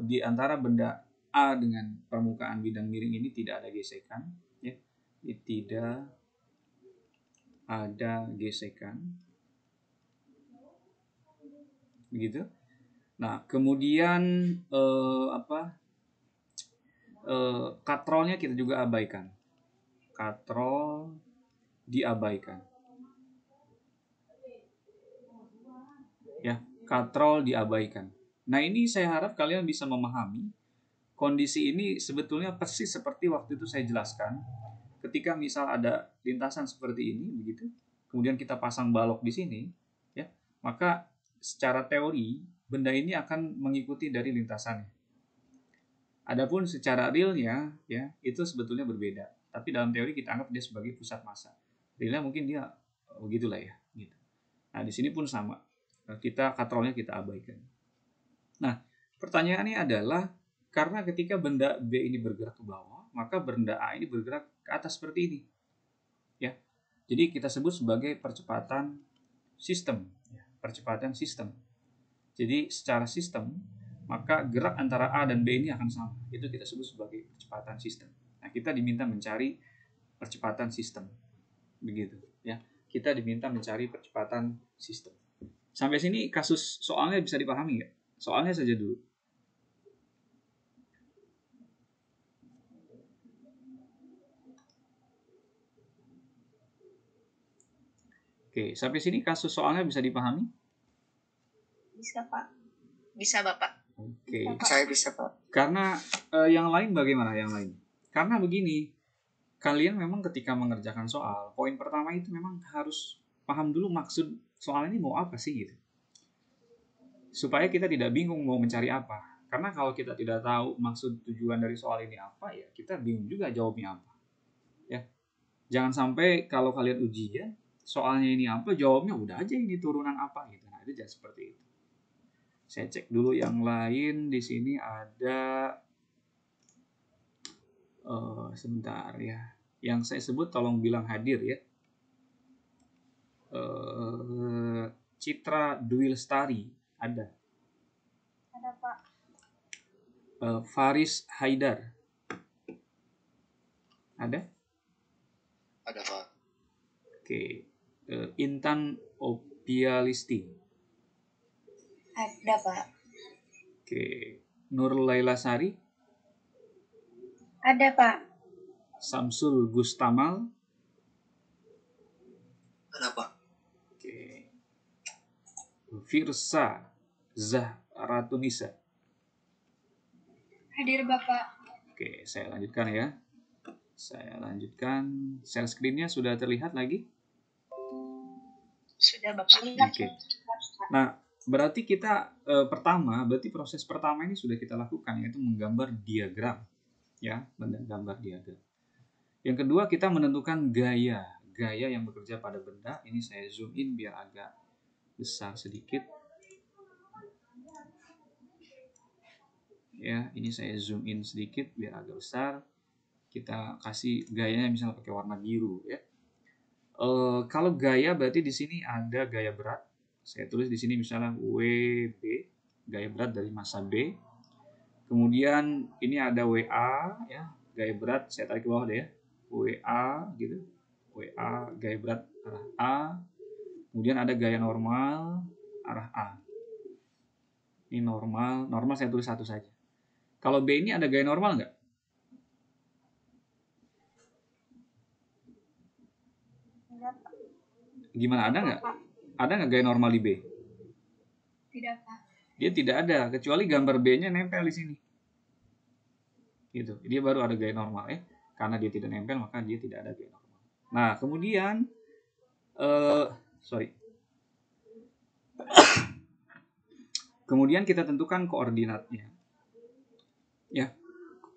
di antara benda A dengan permukaan bidang miring ini tidak ada gesekan ya. Tidak ada gesekan. Begitu. Nah, kemudian katrolnya kita juga abaikan. Katrol diabaikan. Ya, katrol diabaikan. Nah, ini saya harap kalian bisa memahami kondisi ini sebetulnya persis seperti waktu itu saya jelaskan. Ketika misal ada lintasan seperti ini begitu, kemudian kita pasang balok di sini, ya, maka secara teori benda ini akan mengikuti dari lintasannya. Adapun secara realnya ya itu sebetulnya berbeda. Tapi dalam teori kita anggap dia sebagai pusat massa. Realnya mungkin dia begitulah ya. Gitu. Nah di sini pun sama. Kita katrolnya kita abaikan. Nah pertanyaannya adalah karena ketika benda B ini bergerak ke bawah, maka benda A ini bergerak ke atas seperti ini. Ya. Jadi kita sebut sebagai percepatan sistem. Ya, percepatan sistem. Jadi secara sistem, maka gerak antara A dan B ini akan sama. Itu kita sebut sebagai percepatan sistem. Nah, kita diminta mencari percepatan sistem. Begitu, ya. Kita diminta mencari percepatan sistem. Sampai sini kasus soalnya bisa dipahami nggak? Soalnya saja dulu. Oke, sampai sini kasus soalnya bisa dipahami? Bisa, Pak. Bisa, Bapak. Oke. Saya bisa, Pak. Karena yang lain bagaimana yang lain? Karena begini, kalian memang ketika mengerjakan soal, poin pertama itu memang harus paham dulu maksud soal ini mau apa sih gitu. Supaya kita tidak bingung mau mencari apa. Karena kalau kita tidak tahu maksud tujuan dari soal ini apa, ya kita bingung juga jawabnya apa. Ya. Jangan sampai kalau kalian ujian, soalnya ini apa, jawabnya udah aja ini turunan apa gitu. Nah, itu jangan seperti itu. Saya cek dulu yang lain. Di sini ada sebentar ya. Yang saya sebut tolong bilang hadir ya. Citra Dwi Lestari ada. Ada Pak. Faris Haidar ada. Ada Pak. Oke. Intan Opialisti Ada, Pak. oke. Nur Laila Sari, Ada Pak. Samsul Gustamal, Ada Pak. oke. Firsa Zahratunisa. Hadir Bapak. Oke, saya lanjutkan ya. Share screen-nya sudah terlihat lagi? Sudah, Bapak. Oke. Nah, berarti kita berarti proses pertama ini sudah kita lakukan, yaitu menggambar diagram. Ya, menggambar diagram. Yang kedua, kita menentukan gaya yang bekerja pada benda. Ini saya zoom in biar agak besar sedikit. Ya, ini saya zoom in sedikit biar agak besar. Kita kasih gayanya misalnya pakai warna biru ya. Kalau gaya berarti di sini ada gaya berat. Saya tulis di sini misalnya WB, gaya berat dari massa B. Kemudian ini ada WA ya, gaya berat saya tarik ke bawah deh ya. WA gitu. WA gaya berat arah A. Kemudian ada gaya normal arah A. Ini normal saya tulis satu saja. Kalau B ini ada gaya normal nggak? Gimana, ada nggak? Ada nggak gaya normal di B? Tidak Pak. Dia tidak ada, kecuali gambar B-nya nempel di sini. Gitu. Dia baru ada gaya normal ya. Karena dia tidak nempel, maka dia tidak ada gaya normal. Nah, kemudian kemudian kita tentukan koordinatnya. Ya.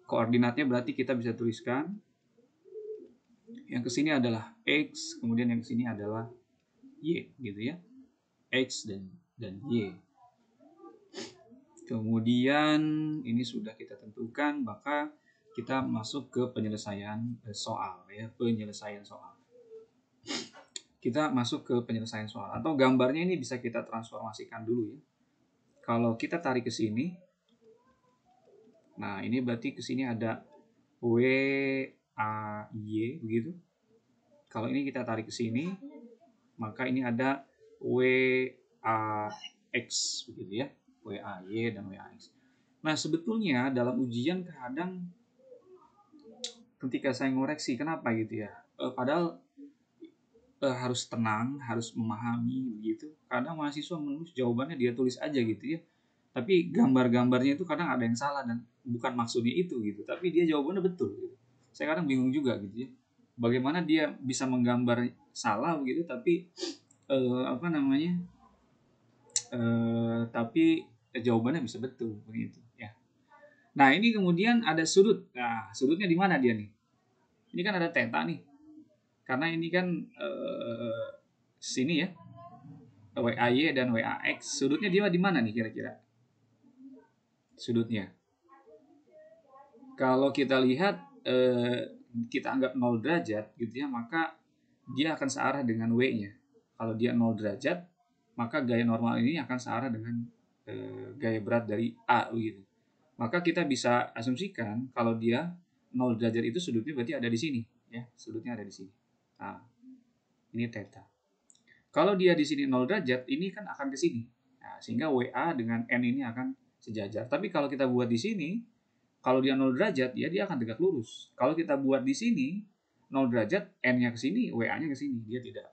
Koordinatnya berarti kita bisa tuliskan yang kesini adalah X, kemudian yang kesini adalah Y, gitu ya. X dan Y. Kemudian ini sudah kita tentukan, maka kita masuk ke penyelesaian soal ya, Kita masuk ke penyelesaian soal atau gambarnya ini bisa kita transformasikan dulu ya. Kalau kita tarik ke sini, nah ini berarti ke sini ada W A Y begitu. Kalau ini kita tarik ke sini, maka ini ada W A X begitu ya. W A Y dan W A X. Nah, sebetulnya dalam ujian kadang ketika saya ngoreksi, kenapa gitu ya? Padahal harus tenang, harus memahami begitu. Kadang mahasiswa menulis jawabannya dia tulis aja gitu ya. Tapi gambar-gambarnya itu kadang ada yang salah dan bukan maksudnya itu gitu. Tapi dia jawabannya betul gitu. Saya kadang bingung juga gitu ya. Bagaimana dia bisa menggambar salah begitu tapi tapi jawabannya bisa betul begitu ya. Nah, ini kemudian ada sudut. Nah, sudutnya di mana dia nih? Ini kan ada theta nih. Karena ini kan sini ya. WAY dan WAX. Sudutnya dia di mana nih kira-kira? Sudutnya. Kalau kita lihat kita anggap 0 derajat gitu ya, maka dia akan searah dengan W-nya. Kalau dia 0 derajat, maka gaya normal ini akan searah dengan gaya berat dari A gitu. Maka kita bisa asumsikan kalau dia 0 derajat itu sudutnya berarti ada di sini ya, sudutnya ada di sini. Nah, ini theta. Kalau dia di sini 0 derajat, ini kan akan ke sini. Nah, sehingga WA dengan N ini akan sejajar. Tapi kalau kita buat di sini, kalau dia 0 derajat, ya dia akan tegak lurus. Kalau kita buat di sini 0 derajat, N-nya ke sini, WA-nya ke sini, dia tidak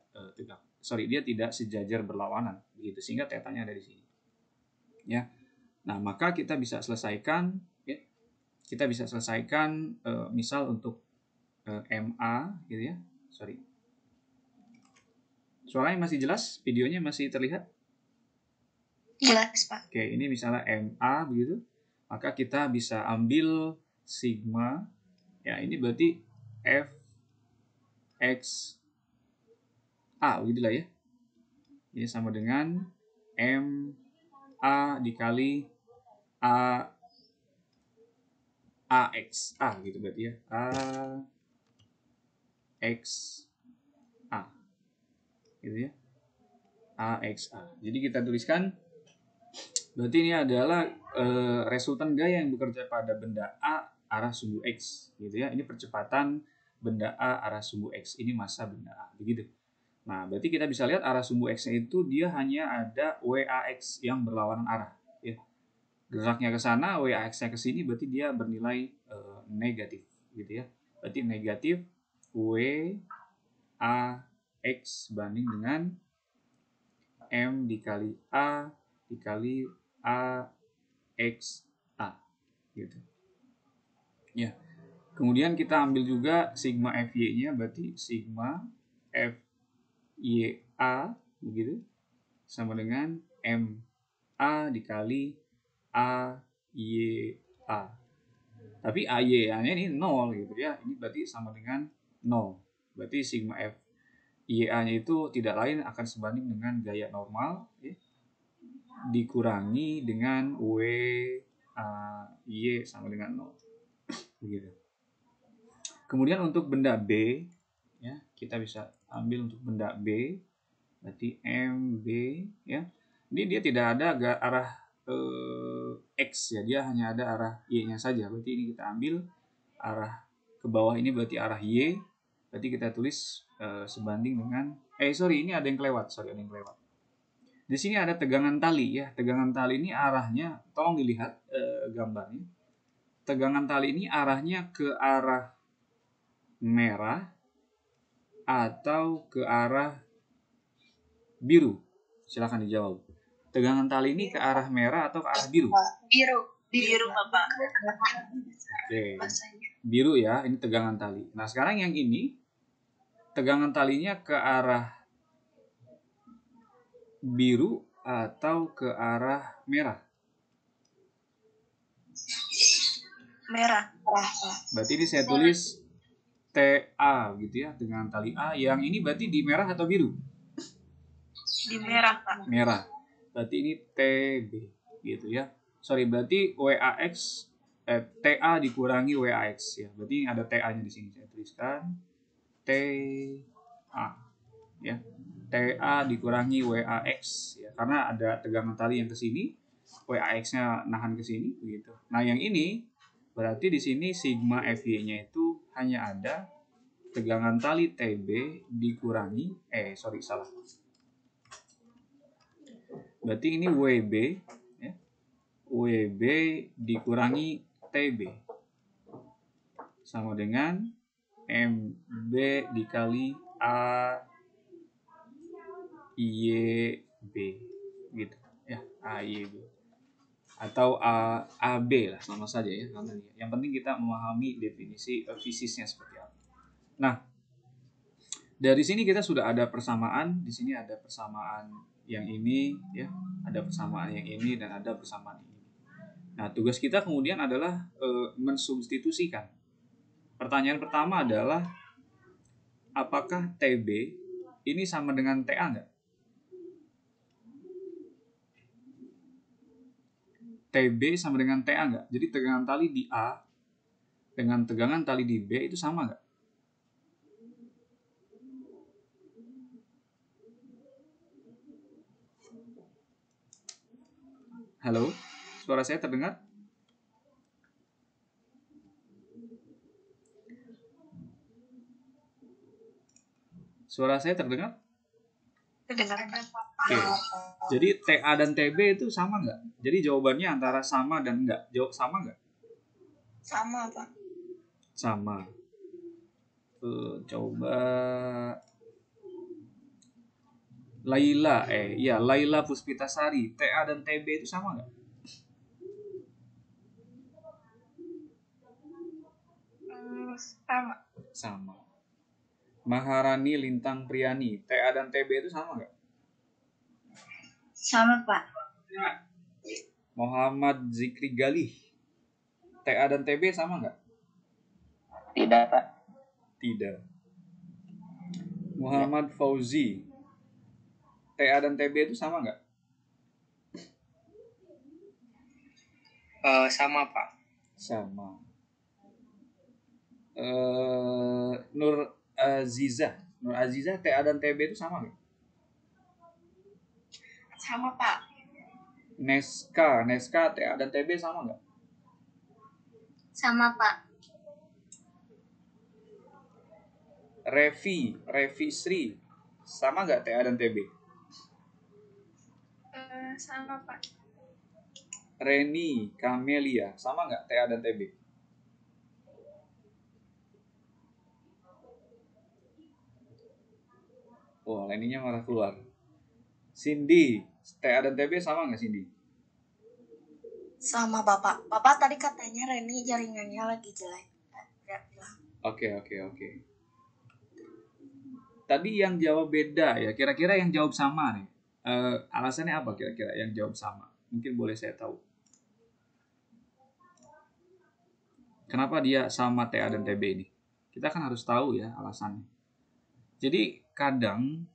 dia tidak sejajar berlawanan begitu, sehingga tetanya ada di sini. Ya. Nah, maka kita bisa selesaikan ya. Kita bisa selesaikan misal untuk MA gitu ya. Suaranya masih jelas? Videonya masih terlihat? Jelas, Pak. Oke, ini misalnya MA begitu. maka kita bisa ambil sigma, ya ini berarti F X A, begitulah ya. Ini sama dengan M A dikali A AX A gitu berarti ya. AX A. Gitu ya. AX A. Jadi kita tuliskan berarti ini adalah resultan gaya yang bekerja pada benda A arah sumbu X gitu ya. Ini percepatan benda A arah sumbu X. Ini massa benda A begitu. Nah, berarti kita bisa lihat arah sumbu X-nya itu dia hanya ada WAX yang berlawanan arah ya. Geraknya ke sana, WAX-nya ke sini, berarti dia bernilai negatif gitu ya. Berarti negatif WAX banding dengan M dikali A dikali AX A gitu. Ya. Kemudian kita ambil juga sigma FY-nya, berarti sigma FYA begitu sama dengan MA dikali AYA. Tapi AYA-nya ini 0 gitu ya. Ini berarti sama dengan 0. Berarti sigma FYA-nya itu tidak lain akan sebanding dengan gaya normal ya, dikurangi dengan WY sama dengan 0. Begitu. Kemudian untuk benda B ya, kita bisa ambil untuk benda B berarti MB ya. Ini dia tidak ada arah X ya, dia hanya ada arah Y-nya saja. Berarti ini kita ambil arah ke bawah ini berarti arah Y. Berarti kita tulis sebanding dengan ini ada yang kelewat, ada yang kelewat. Di sini ada tegangan tali ya. Tegangan tali ini arahnya, tolong dilihat gambarnya. Tegangan tali ini arahnya ke arah merah atau ke arah biru? Silakan dijawab. Tegangan tali ini ke arah merah atau ke arah biru? Biru Bapak. Oke. Biru ya, ini tegangan tali. Nah, sekarang yang ini tegangan talinya ke arah biru atau ke arah merah? Merah. Berarti ini saya tulis TA gitu ya, tegangan tali A. Yang ini berarti di merah atau biru? Di merah, Pak. Merah. Berarti ini TB gitu ya. Berarti WAX TA dikurangi WAX ya. Berarti ada TA-nya di sini. Saya tuliskan TA ya. TA dikurangi WAX ya. Karena ada tegangan tali yang ke sini, WAX-nya nahan ke sini begitu. Nah, yang ini berarti di sini sigma FY-nya itu hanya ada tegangan tali TB dikurangi salah. Berarti ini WB ya. WB dikurangi TB sama dengan MB dikali AYB gitu ya, AYB atau AB lah, sama saja ya. Yang penting kita memahami definisi fisisnya seperti apa. Nah, dari sini kita sudah ada persamaan, di sini ada persamaan yang ini ya, ada persamaan yang ini dan ada persamaan ini. Nah, tugas kita kemudian adalah mensubstitusikan. Pertanyaan pertama adalah apakah TB ini sama dengan TA enggak? TB sama dengan TA enggak? Jadi tegangan tali di A dengan tegangan tali di B itu sama enggak? Halo, suara saya terdengar? Suara saya terdengar? Terdengar. Oke. Jadi TA dan TB itu sama nggak? Jadi jawabannya antara sama dan enggak. Jawab sama nggak? Sama, Pak. Sama. Coba Laila Puspitasari, TA dan TB itu sama nggak? Sama. Sama. Maharani Lintang Priani, TA dan TB itu sama nggak? Sama, Pak. Muhammad Zikri Galih, TA dan TB sama nggak? Tidak, Pak. Tidak. Muhammad Fauzi, TA dan TB itu sama nggak? Sama, Pak. Sama. Nur Azizah, TA dan TB itu sama nggak? Sama, Pak. Neska, TA dan TB sama nggak? Sama, Pak. Revi Sri, sama nggak TA dan TB? Sama, Pak. Reni Kamelia, sama nggak TA dan TB? Wah, Leninya malah keluar. Cindy, TA dan TB sama nggak Cindy? Sama, Bapak. Bapak tadi katanya Reni jaringannya lagi jelek. Ya, bilang. Oke. Tadi yang jawab beda ya, kira-kira yang jawab sama nih. Alasannya apa kira-kira yang jawab sama? Mungkin boleh saya tahu. Kenapa dia sama TA dan TB ini? Kita kan harus tahu ya alasannya. Jadi kadang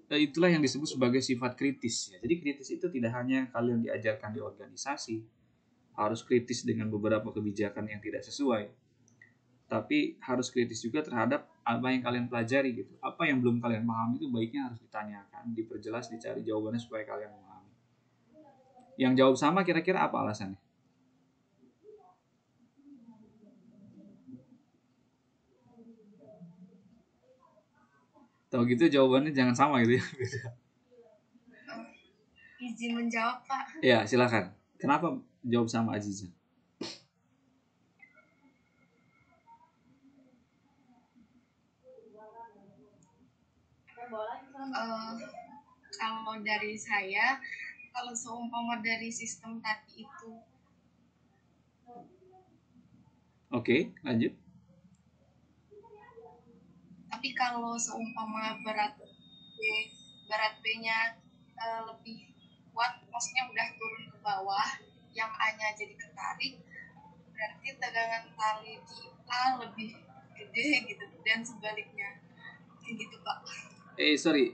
itulah yang disebut sebagai sifat kritis ya. Jadi kritis itu tidak hanya kalian diajarkan di organisasi, harus kritis dengan beberapa kebijakan yang tidak sesuai, tapi harus kritis juga terhadap apa yang kalian pelajari gitu. Apa yang belum kalian pahami itu baiknya harus ditanyakan, diperjelas, dicari jawabannya supaya kalian memahami. Yang jawab sama kira-kira apa alasannya? Tahu gitu jawabannya jangan sama gitu ya. Izin menjawab, Pak. Ya, silakan. Kenapa jawab sama Aziza? Kalau dari saya, kalau seumpama dari sistem tadi itu, Oke, lanjut. tapi kalau seumpama berat B-nya lebih kuat, maksudnya udah turun ke bawah, yang A-nya jadi ketarik, berarti tegangan tali di A lebih gede gitu, dan sebaliknya. Kayak gitu, Pak. Sorry.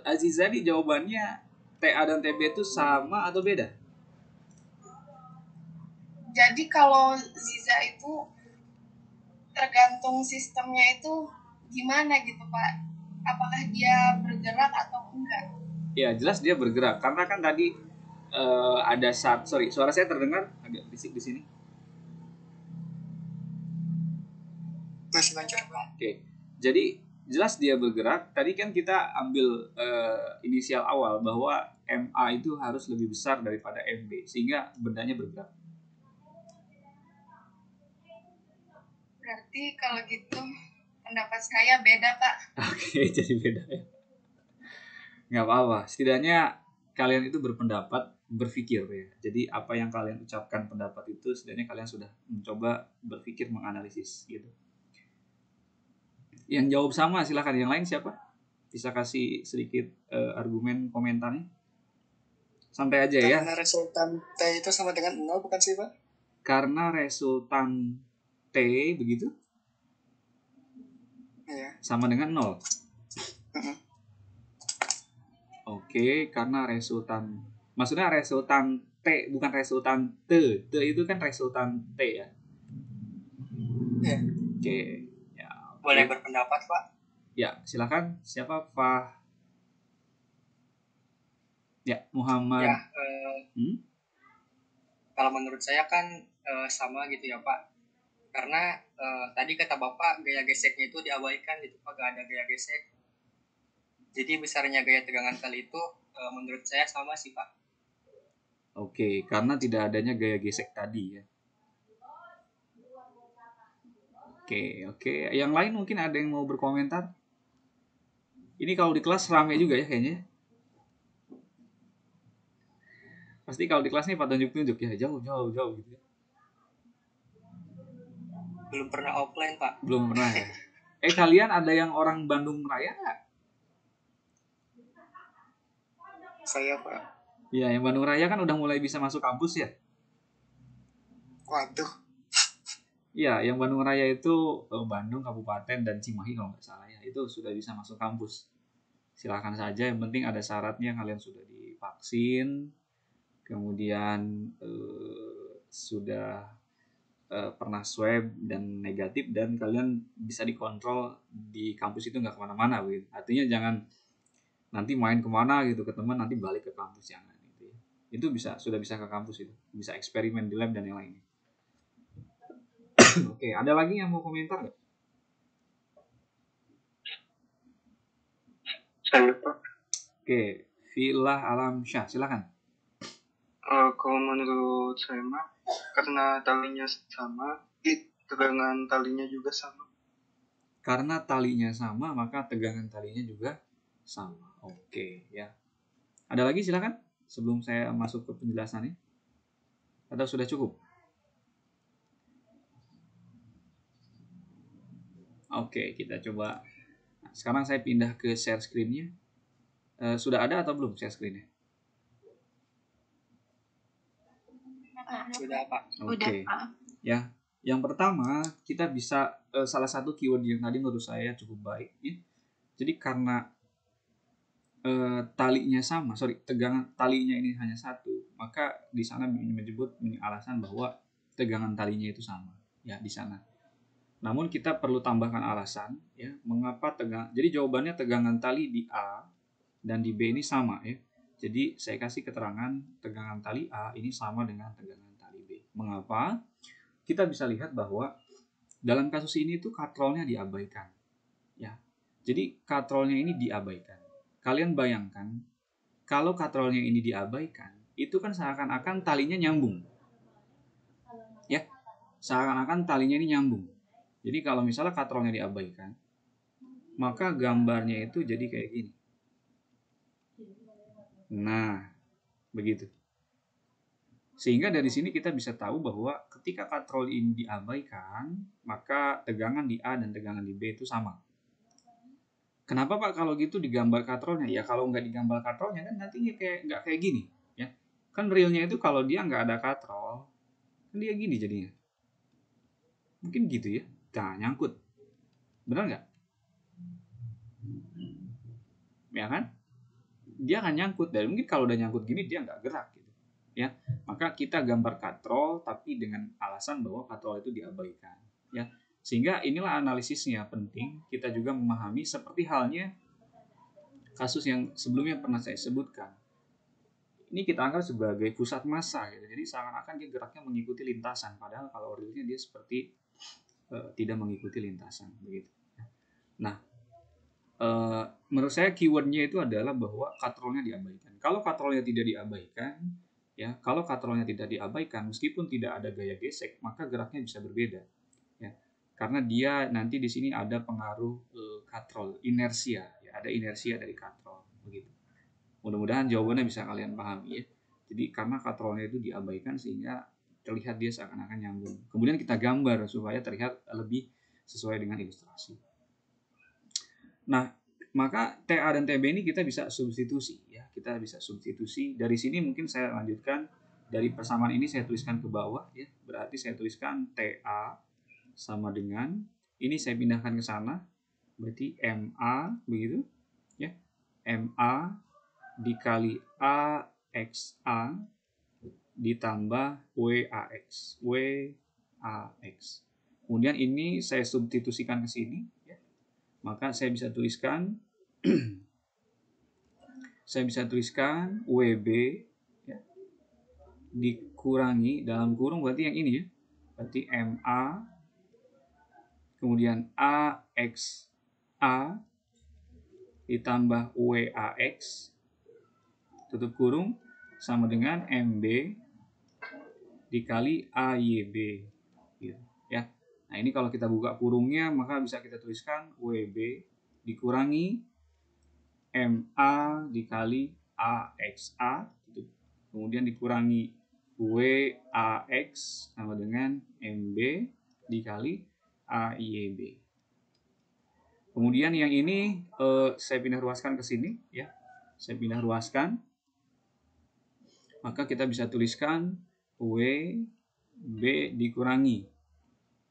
Aziza di jawabannya TA dan TB itu sama atau beda? Jadi kalau Ziza itu tergantung sistemnya itu gimana gitu, Pak. Apakah dia bergerak atau enggak? Ya, jelas dia bergerak. Karena kan tadi ada suara saya terdengar agak berisik di sini. Masih lancar, Bang. Oke. Jadi jelas dia bergerak. Tadi kan kita ambil inisial awal bahwa MA itu harus lebih besar daripada MB sehingga bendanya bergerak. Berarti kalau gitu pendapat saya beda, Pak. Oke, jadi beda ya. Nggak apa-apa. Setidaknya kalian itu berpendapat, berpikir ya. Jadi apa yang kalian ucapkan pendapat itu setidaknya kalian sudah mencoba berpikir, menganalisis gitu. Yang jawab sama silakan. Yang lain siapa? Bisa kasih sedikit argumen komentarnya. Santai aja ya. Karena resultan T itu sama dengan 0 bukan sih, Pak? Karena resultan T begitu Iya. sama dengan 0. Mm-mm. Oke, karena maksudnya resultan T bukan resultan T. T itu kan resultan T ya. Iya. Oke. Ya, Boleh berpendapat, Pak? ya, silakan. Siapa? Ya, Muhammad. Ya, Kalau menurut saya kan sama gitu ya Pak. Karena tadi kata Bapak gaya geseknya itu diabaikan gitu Pak, gak ada gaya gesek. Jadi besarnya gaya tegangan tali itu menurut saya sama sih Pak. Oke, karena tidak adanya gaya gesek tadi ya. Oke. Yang lain mungkin ada yang mau berkomentar? Ini kalau di kelas rame juga ya kayaknya. Pasti kalau di kelas nih pada tunjuk-tunjuk ya, jauh gitu ya. Belum pernah offline Pak. Belum pernah ya. Kalian ada yang orang Bandung Raya nggak? Saya, Pak. Iya, yang Bandung Raya kan udah mulai bisa masuk kampus ya. Waduh. Ya, yang Bandung Raya itu Bandung Kabupaten dan Cimahi kalau nggak salah ya. Itu sudah bisa masuk kampus. Silakan saja, yang penting ada syaratnya kalian sudah divaksin, kemudian sudah pernah swab dan negatif, dan kalian bisa dikontrol di kampus itu nggak kemana-mana begitu. Artinya jangan nanti main kemana gitu ke teman nanti balik ke kampus, jangan gitu ya. Itu sudah bisa ke kampus, itu bisa eksperimen di lab dan yang lainnya. Oke, ada lagi yang mau komentar nggak? Saya Pak, Oke, Villa Alam Syah, silakan. kalau menurut saya mah karena talinya sama, tegangan talinya juga sama. Karena talinya sama, maka tegangan talinya juga sama. Oke, ya. Ada lagi silakan sebelum saya masuk ke penjelasannya. Atau sudah cukup? Oke, kita coba. Nah, sekarang saya pindah ke share screen-nya. Sudah ada atau belum share screen-nya? Sudah Pak. Oke. Ya, yang pertama kita bisa salah satu keyword yang tadi menurut saya cukup baik ya. Jadi karena tegangan talinya ini hanya satu, maka di sana menyebut alasan bahwa tegangan talinya itu sama ya di sana. Namun kita perlu tambahkan alasan ya, mengapa jadi jawabannya tegangan tali di A dan di B ini sama ya. Jadi saya kasih keterangan tegangan tali A ini sama dengan tegangan tali B. Mengapa? Kita bisa lihat bahwa dalam kasus ini tuh katrolnya diabaikan. Ya. Jadi katrolnya ini diabaikan. Kalian bayangkan kalau katrolnya ini diabaikan, itu kan seakan-akan talinya nyambung. Ya. Seakan-akan talinya ini nyambung. Jadi kalau misalnya katrolnya diabaikan, maka gambarnya itu jadi kayak gini. Nah, begitu. Sehingga dari sini kita bisa tahu bahwa ketika katrol ini diabaikan, maka tegangan di A dan tegangan di B itu sama. Kenapa Pak kalau gitu digambar katrolnya? Ya kalau nggak digambar katrolnya kan nantinya nggak kayak gini. Ya. Kan realnya itu kalau dia nggak ada katrol, kan dia gini jadinya. Mungkin gitu ya. Nah, nyangkut. Benar nggak? Ya kan? Dia akan nyangkut, dan mungkin kalau udah nyangkut gini dia nggak gerak gitu ya. Maka kita gambar katrol tapi dengan alasan bahwa katrol itu diabaikan ya. Sehingga inilah analisisnya penting, kita juga memahami seperti halnya kasus yang sebelumnya pernah saya sebutkan. Ini kita anggap sebagai pusat massa gitu. Jadi seakan-akan dia geraknya mengikuti lintasan, padahal kalau realnya dia seperti tidak mengikuti lintasan begitu. Nah, menurut saya keywordnya itu adalah bahwa katrolnya diabaikan. Kalau katrolnya tidak diabaikan, ya, kalau katrolnya tidak diabaikan, meskipun tidak ada gaya gesek, maka geraknya bisa berbeda, ya, karena dia nanti di sini ada pengaruh katrol, inersia, ya, ada inersia dari katrol, begitu. Mudah-mudahan jawabannya bisa kalian pahami ya. Jadi karena katrolnya itu diabaikan sehingga terlihat dia seakan-akan nyambung. Kemudian kita gambar supaya terlihat lebih sesuai dengan ilustrasi. Nah, maka TA dan TB ini kita bisa substitusi ya. Kita bisa substitusi. Dari sini mungkin saya lanjutkan, dari persamaan ini saya tuliskan ke bawah ya. Berarti saya tuliskan TA sama dengan ini saya pindahkan ke sana. Berarti MA begitu ya. MA dikali AXA ditambah WAX. WAX. Kemudian ini saya substitusikan ke sini ya. Maka saya bisa tuliskan WB ya, dikurangi dalam kurung berarti yang ini ya. Berarti MA kemudian AXA ditambah WAX tutup kurung sama dengan MB dikali AYB gitu ya. Nah, ini kalau kita buka kurungnya maka bisa kita tuliskan WB dikurangi MA dikali AXA gitu. Kemudian dikurangi WAX sama dengan MB dikali AYB. Kemudian yang ini saya pindah ruaskan ke sini ya. Saya pindah ruaskan. Maka kita bisa tuliskan WB dikurangi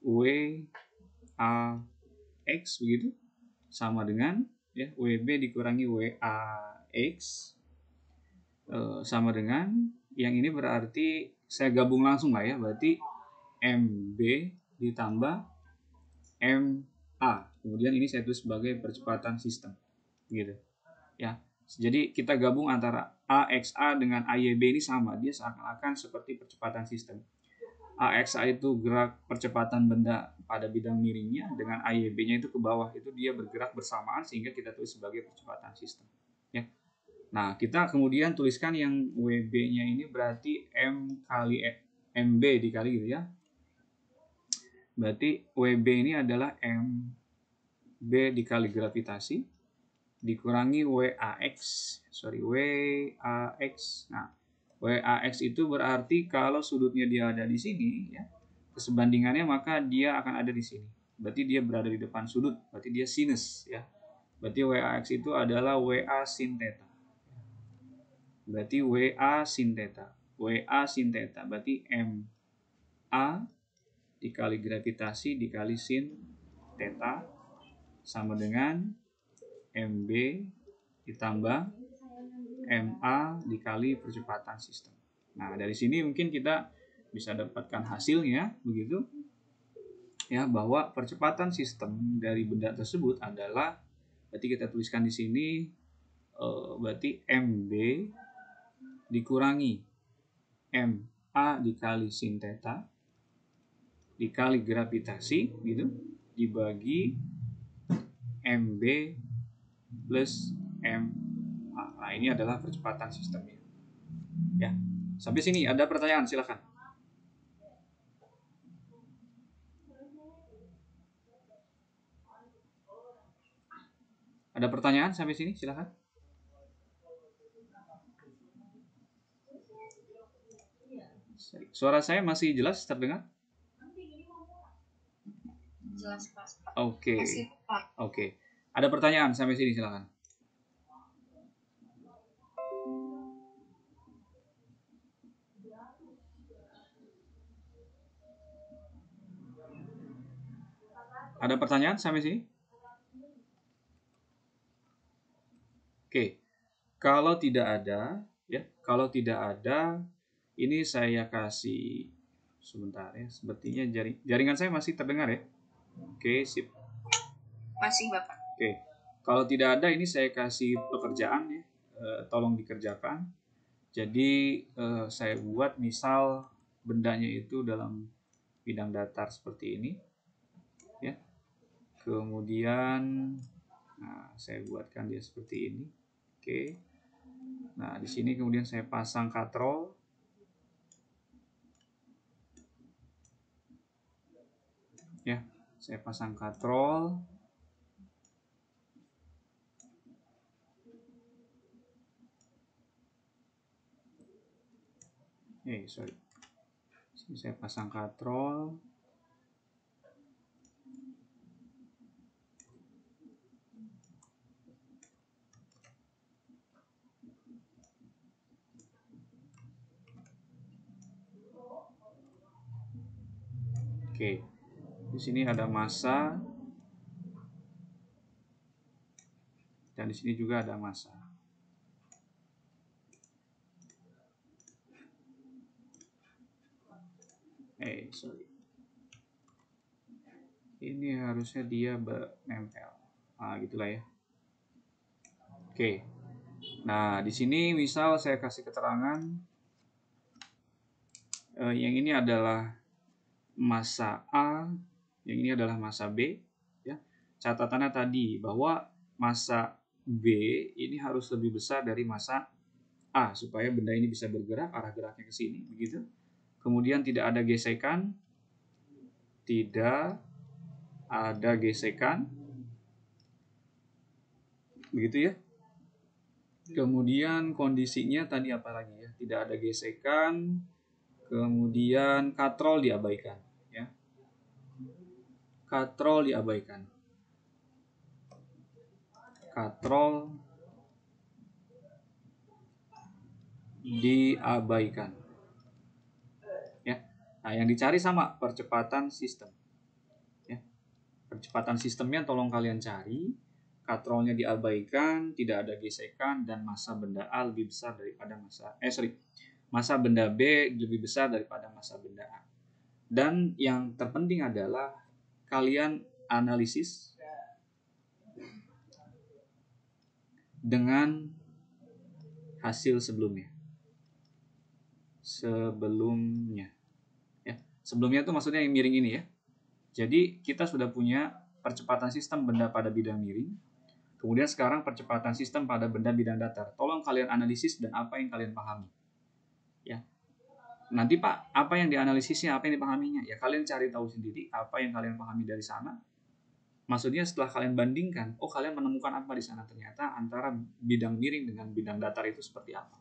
WAX begitu, sama dengan ya WB dikurangi WAX sama dengan yang ini berarti saya gabung langsung lah ya, berarti MB ditambah MA. Kemudian ini saya tulis sebagai percepatan sistem gitu. Ya. Jadi kita gabung antara AXA dengan AYB ini sama, dia seakan-akan seperti percepatan sistem. AXA itu gerak percepatan benda pada bidang miringnya, dengan AYB-nya itu ke bawah, itu dia bergerak bersamaan sehingga kita tulis sebagai percepatan sistem. Ya. Nah, kita kemudian tuliskan yang WB-nya ini berarti M kali MB dikali gitu ya. Berarti WB ini adalah MB dikali gravitasi dikurangi WAX. Nah, WAX itu berarti kalau sudutnya dia ada di sini ya, kesebandingannya maka dia akan ada di sini. Berarti dia berada di depan sudut, berarti dia sinus ya. Berarti WAX itu adalah WA sin theta. Berarti WA sin theta. WA sin theta berarti MA dikali gravitasi dikali sin theta sama dengan MB ditambah MA dikali percepatan sistem. Nah, dari sini mungkin kita bisa dapatkan hasilnya begitu ya, bahwa percepatan sistem dari benda tersebut adalah, berarti kita tuliskan di sini berarti MB dikurangi MA dikali sin theta dikali gravitasi gitu dibagi MB plus M. Nah, ini adalah percepatan sistemnya. Ya. Sampai sini ada pertanyaan, silakan. Ada pertanyaan sampai sini, silakan. Suara saya masih jelas terdengar? Jelas, Pak. Oke. Masih, Pak. Oke. Ada pertanyaan sampai sini, silakan. Ada pertanyaan sampai sini? Oke. Kalau tidak ada, ya, kalau tidak ada, ini saya kasih sebentar ya. Sepertinya jaringan saya masih terdengar ya. Oke, sip. Masih, Bapak. Oke. Kalau tidak ada, ini saya kasih pekerjaan ya. Tolong dikerjakan. Jadi saya buat misal bendanya itu dalam bidang datar seperti ini, ya. Kemudian, nah, saya buatkan dia seperti ini. Oke. Nah, di sini kemudian saya pasang katrol. Ya, saya pasang katrol. Sorry. Sini saya pasang katrol. Oke. Di sini ada massa. Dan di sini juga ada massa. Sorry. Ini harusnya dia menempel. Nah, gitulah ya. Oke. Nah, di sini misal saya kasih keterangan yang ini adalah massa A, yang ini adalah massa B, ya. Catatannya tadi bahwa massa B ini harus lebih besar dari massa A supaya benda ini bisa bergerak, arah geraknya ke sini, begitu. Kemudian tidak ada gesekan, begitu ya. Kemudian kondisinya tadi apa lagi ya? Tidak ada gesekan, kemudian katrol diabaikan, ya. Katrol diabaikan. Ya. Nah, yang dicari sama percepatan sistem. Percepatan sistemnya tolong kalian cari. Katrolnya diabaikan, tidak ada gesekan, dan massa benda A lebih besar daripada massa benda B lebih besar daripada massa benda A. Dan yang terpenting adalah kalian analisis dengan hasil sebelumnya. Sebelumnya itu maksudnya yang miring ini ya. Jadi kita sudah punya percepatan sistem benda pada bidang miring. Kemudian sekarang percepatan sistem pada benda bidang datar. Tolong kalian analisis dan apa yang kalian pahami. Ya. Nanti Pak, apa yang dianalisisnya, apa yang dipahaminya? Ya kalian cari tahu sendiri apa yang kalian pahami dari sana. Maksudnya setelah kalian bandingkan, oh kalian menemukan apa di sana ternyata antara bidang miring dengan bidang datar itu seperti apa.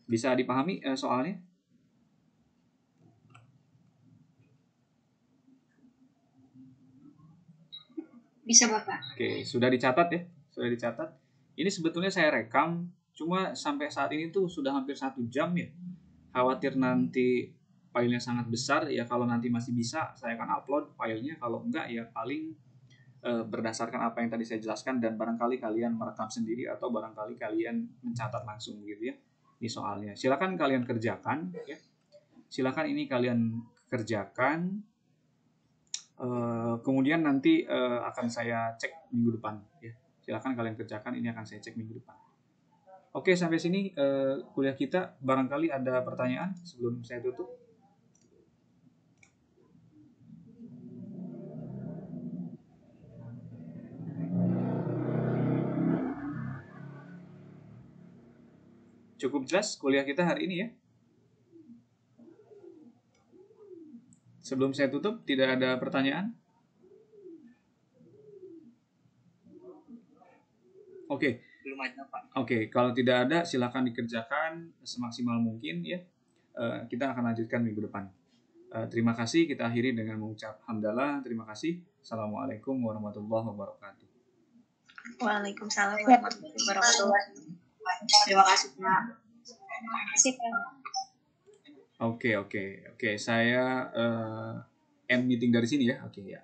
Bisa dipahami soalnya? Bisa Bapak. Oke, sudah dicatat ya? Sudah dicatat. Ini sebetulnya saya rekam, cuma sampai saat ini tuh sudah hampir 1 jam ya. Khawatir nanti filenya sangat besar, ya kalau nanti masih bisa saya akan upload filenya, kalau enggak ya paling berdasarkan apa yang tadi saya jelaskan dan barangkali kalian merekam sendiri atau barangkali kalian mencatat langsung gitu ya. Ini soalnya. Silakan kalian kerjakan ya. Silakan ini kalian kerjakan. Kemudian nanti akan saya cek minggu depan ya. Silakan kalian kerjakan, ini akan saya cek minggu depan. Oke, sampai sini kuliah kita. Barangkali ada pertanyaan sebelum saya tutup. Cukup jelas kuliah kita hari ini ya. Sebelum saya tutup, tidak ada pertanyaan? Oke. Belum ada Pak. Oke, kalau tidak ada silakan dikerjakan semaksimal mungkin ya. Kita akan lanjutkan minggu depan. Terima kasih, kita akhiri dengan mengucap hamdalah. Terima kasih. Assalamualaikum warahmatullahi wabarakatuh. Waalaikumsalam warahmatullahi wabarakatuh. Terima kasih Pak. Terima kasih Pak. Oke. Saya end meeting dari sini ya. Oke ya.